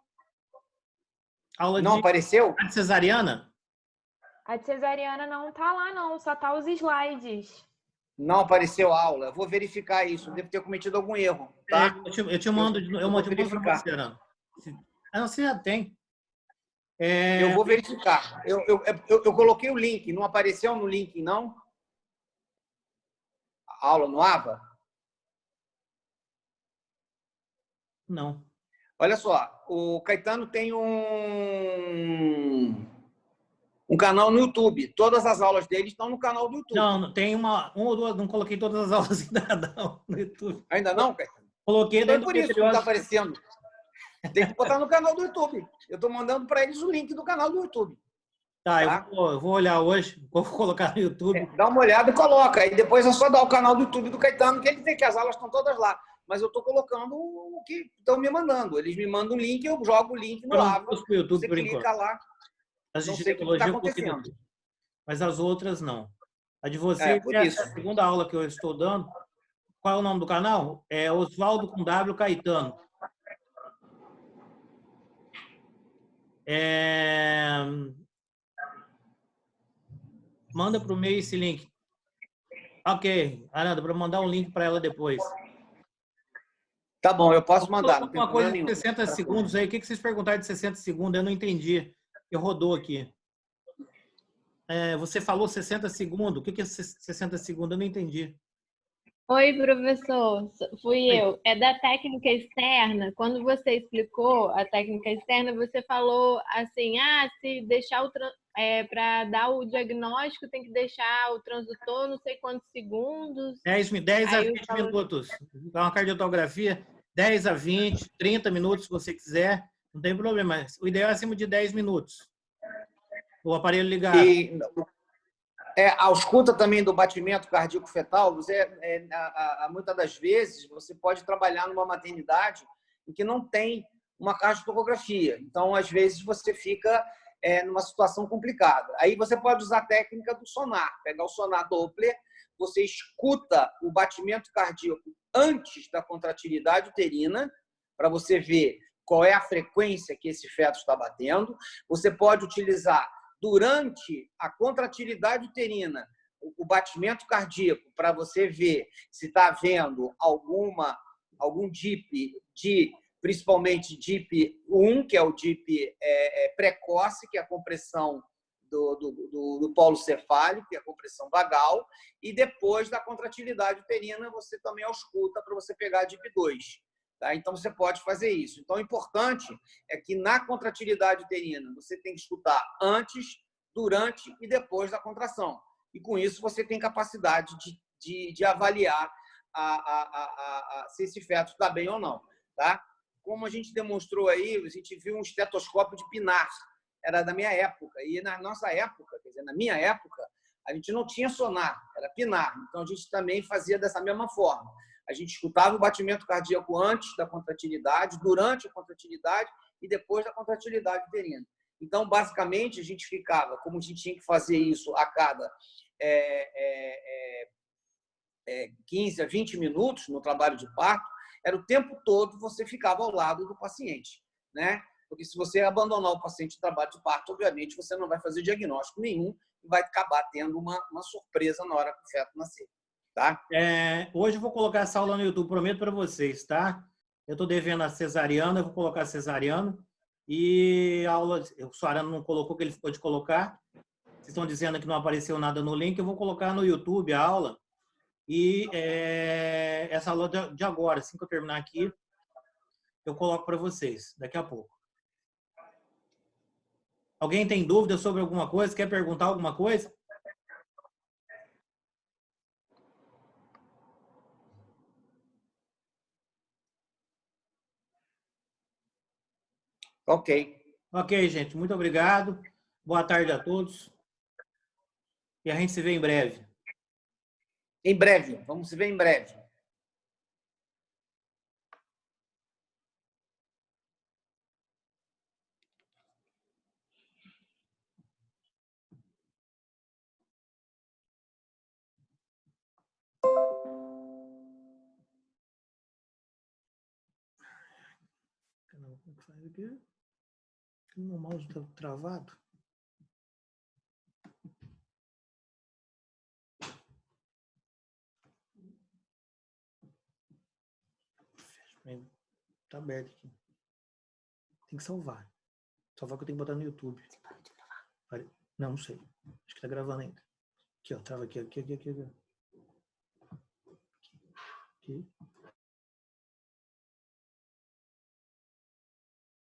Aula não apareceu? A de cesariana? A de cesariana não tá lá, não. Só tá os slides. Não apareceu a aula. Eu vou verificar isso. Devo ter cometido algum erro, tá? Eu te mando para você, Aranda. Você já tem. Eu vou verificar. Eu coloquei o link. Não apareceu no link, não? A aula no AVA? Não. Olha só. O Caetano tem um canal no YouTube. Todas as aulas dele estão no canal do YouTube. Não, tem uma ou duas. Não coloquei todas as aulas ainda não, no YouTube. Ainda não, Caetano? Coloquei então, por isso que não está aparecendo. Tem que botar no canal do YouTube. Eu estou mandando para eles o link do canal do YouTube. Tá? Eu vou olhar hoje, vou colocar no YouTube. Dá uma olhada e coloca. E depois é só dar o canal do YouTube do Caetano, que ele tem que as aulas estão todas lá. Mas eu estou colocando o que estão me mandando. Eles me mandam um link, eu jogo o link no AVA. YouTube, você clica lá. As de não sei o que está acontecendo. Mas as outras não. A de você é a segunda aula que eu estou dando. Qual é o nome do canal? É Oswaldo com W Caetano. Manda para o e-mail esse link. Ok, Aranda, para mandar um link para ela depois. Tá bom, eu posso mandar. Uma coisa de 60 segundos aí. O que vocês perguntaram de 60 segundos? Eu não entendi. Eu rodou aqui. Você falou 60 segundos. O que é 60 segundos? Eu não entendi. Oi, professor. Fui eu. É da técnica externa. Quando você explicou a técnica externa, você falou assim, se deixar para dar o diagnóstico, tem que deixar o transdutor não sei quantos segundos. 10 a 20 minutos. Dá uma cardiotografia, 10 a 20, 30 minutos, se você quiser. Não tem problema. O ideal é acima de 10 minutos. O aparelho ligado. A ausculta também do batimento cardíaco fetal, muitas das vezes você pode trabalhar numa maternidade em que não tem uma cardiotocografia. Então, às vezes, você fica numa situação complicada. Aí você pode usar a técnica do sonar. Pegar o sonar Doppler, você escuta o batimento cardíaco antes da contratilidade uterina, para você ver qual é a frequência que esse feto está batendo. Você pode utilizar durante a contratilidade uterina o batimento cardíaco para você ver se está havendo alguma algum DIP principalmente DIP 1, que é o DIP precoce, que é a compressão do polo cefálico, que é a compressão vagal, e depois da contratilidade uterina, você também ausculta para você pegar a DIP 2. Tá? Então, você pode fazer isso. Então, o importante é que na contratilidade uterina, você tem que escutar antes, durante e depois da contração. E, com isso, você tem capacidade de avaliar se esse feto está bem ou não. Tá? Como a gente demonstrou aí, a gente viu um estetoscópio de Pinar, era da minha época. E na nossa época, quer dizer, na minha época, a gente não tinha sonar, era Pinar. Então, a gente também fazia dessa mesma forma. A gente escutava o batimento cardíaco antes da contratilidade, durante a contratilidade e depois da contratilidade uterina. Então, basicamente, a gente ficava, como a gente tinha que fazer isso a cada 15 a 20 minutos no trabalho de parto, era o tempo todo você ficava ao lado do paciente, né? Porque se você abandonar o paciente em trabalho de parto, obviamente você não vai fazer diagnóstico nenhum e vai acabar tendo uma surpresa na hora que o feto nascer, tá? Hoje eu vou colocar essa aula no YouTube, prometo para vocês, tá? Eu estou devendo a cesariana, eu vou colocar a cesariana. E a aula, o Suarano não colocou, que ele ficou de colocar. Vocês estão dizendo que não apareceu nada no link, eu vou colocar no YouTube a aula. E essa aula de agora, assim que eu terminar aqui, eu coloco para vocês, daqui a pouco. Alguém tem dúvida sobre alguma coisa? Quer perguntar alguma coisa? Ok. Ok, gente. Muito obrigado. Boa tarde a todos. E a gente se vê em breve. Em breve. Vamos se ver em breve. Como é que faz aqui? O mouse está travado. Tá aberto aqui. Tem que salvar. Salvar que eu tenho que botar no YouTube. Não, não sei. Acho que tá gravando ainda. Aqui, ó. Trava aqui, aqui. Aqui.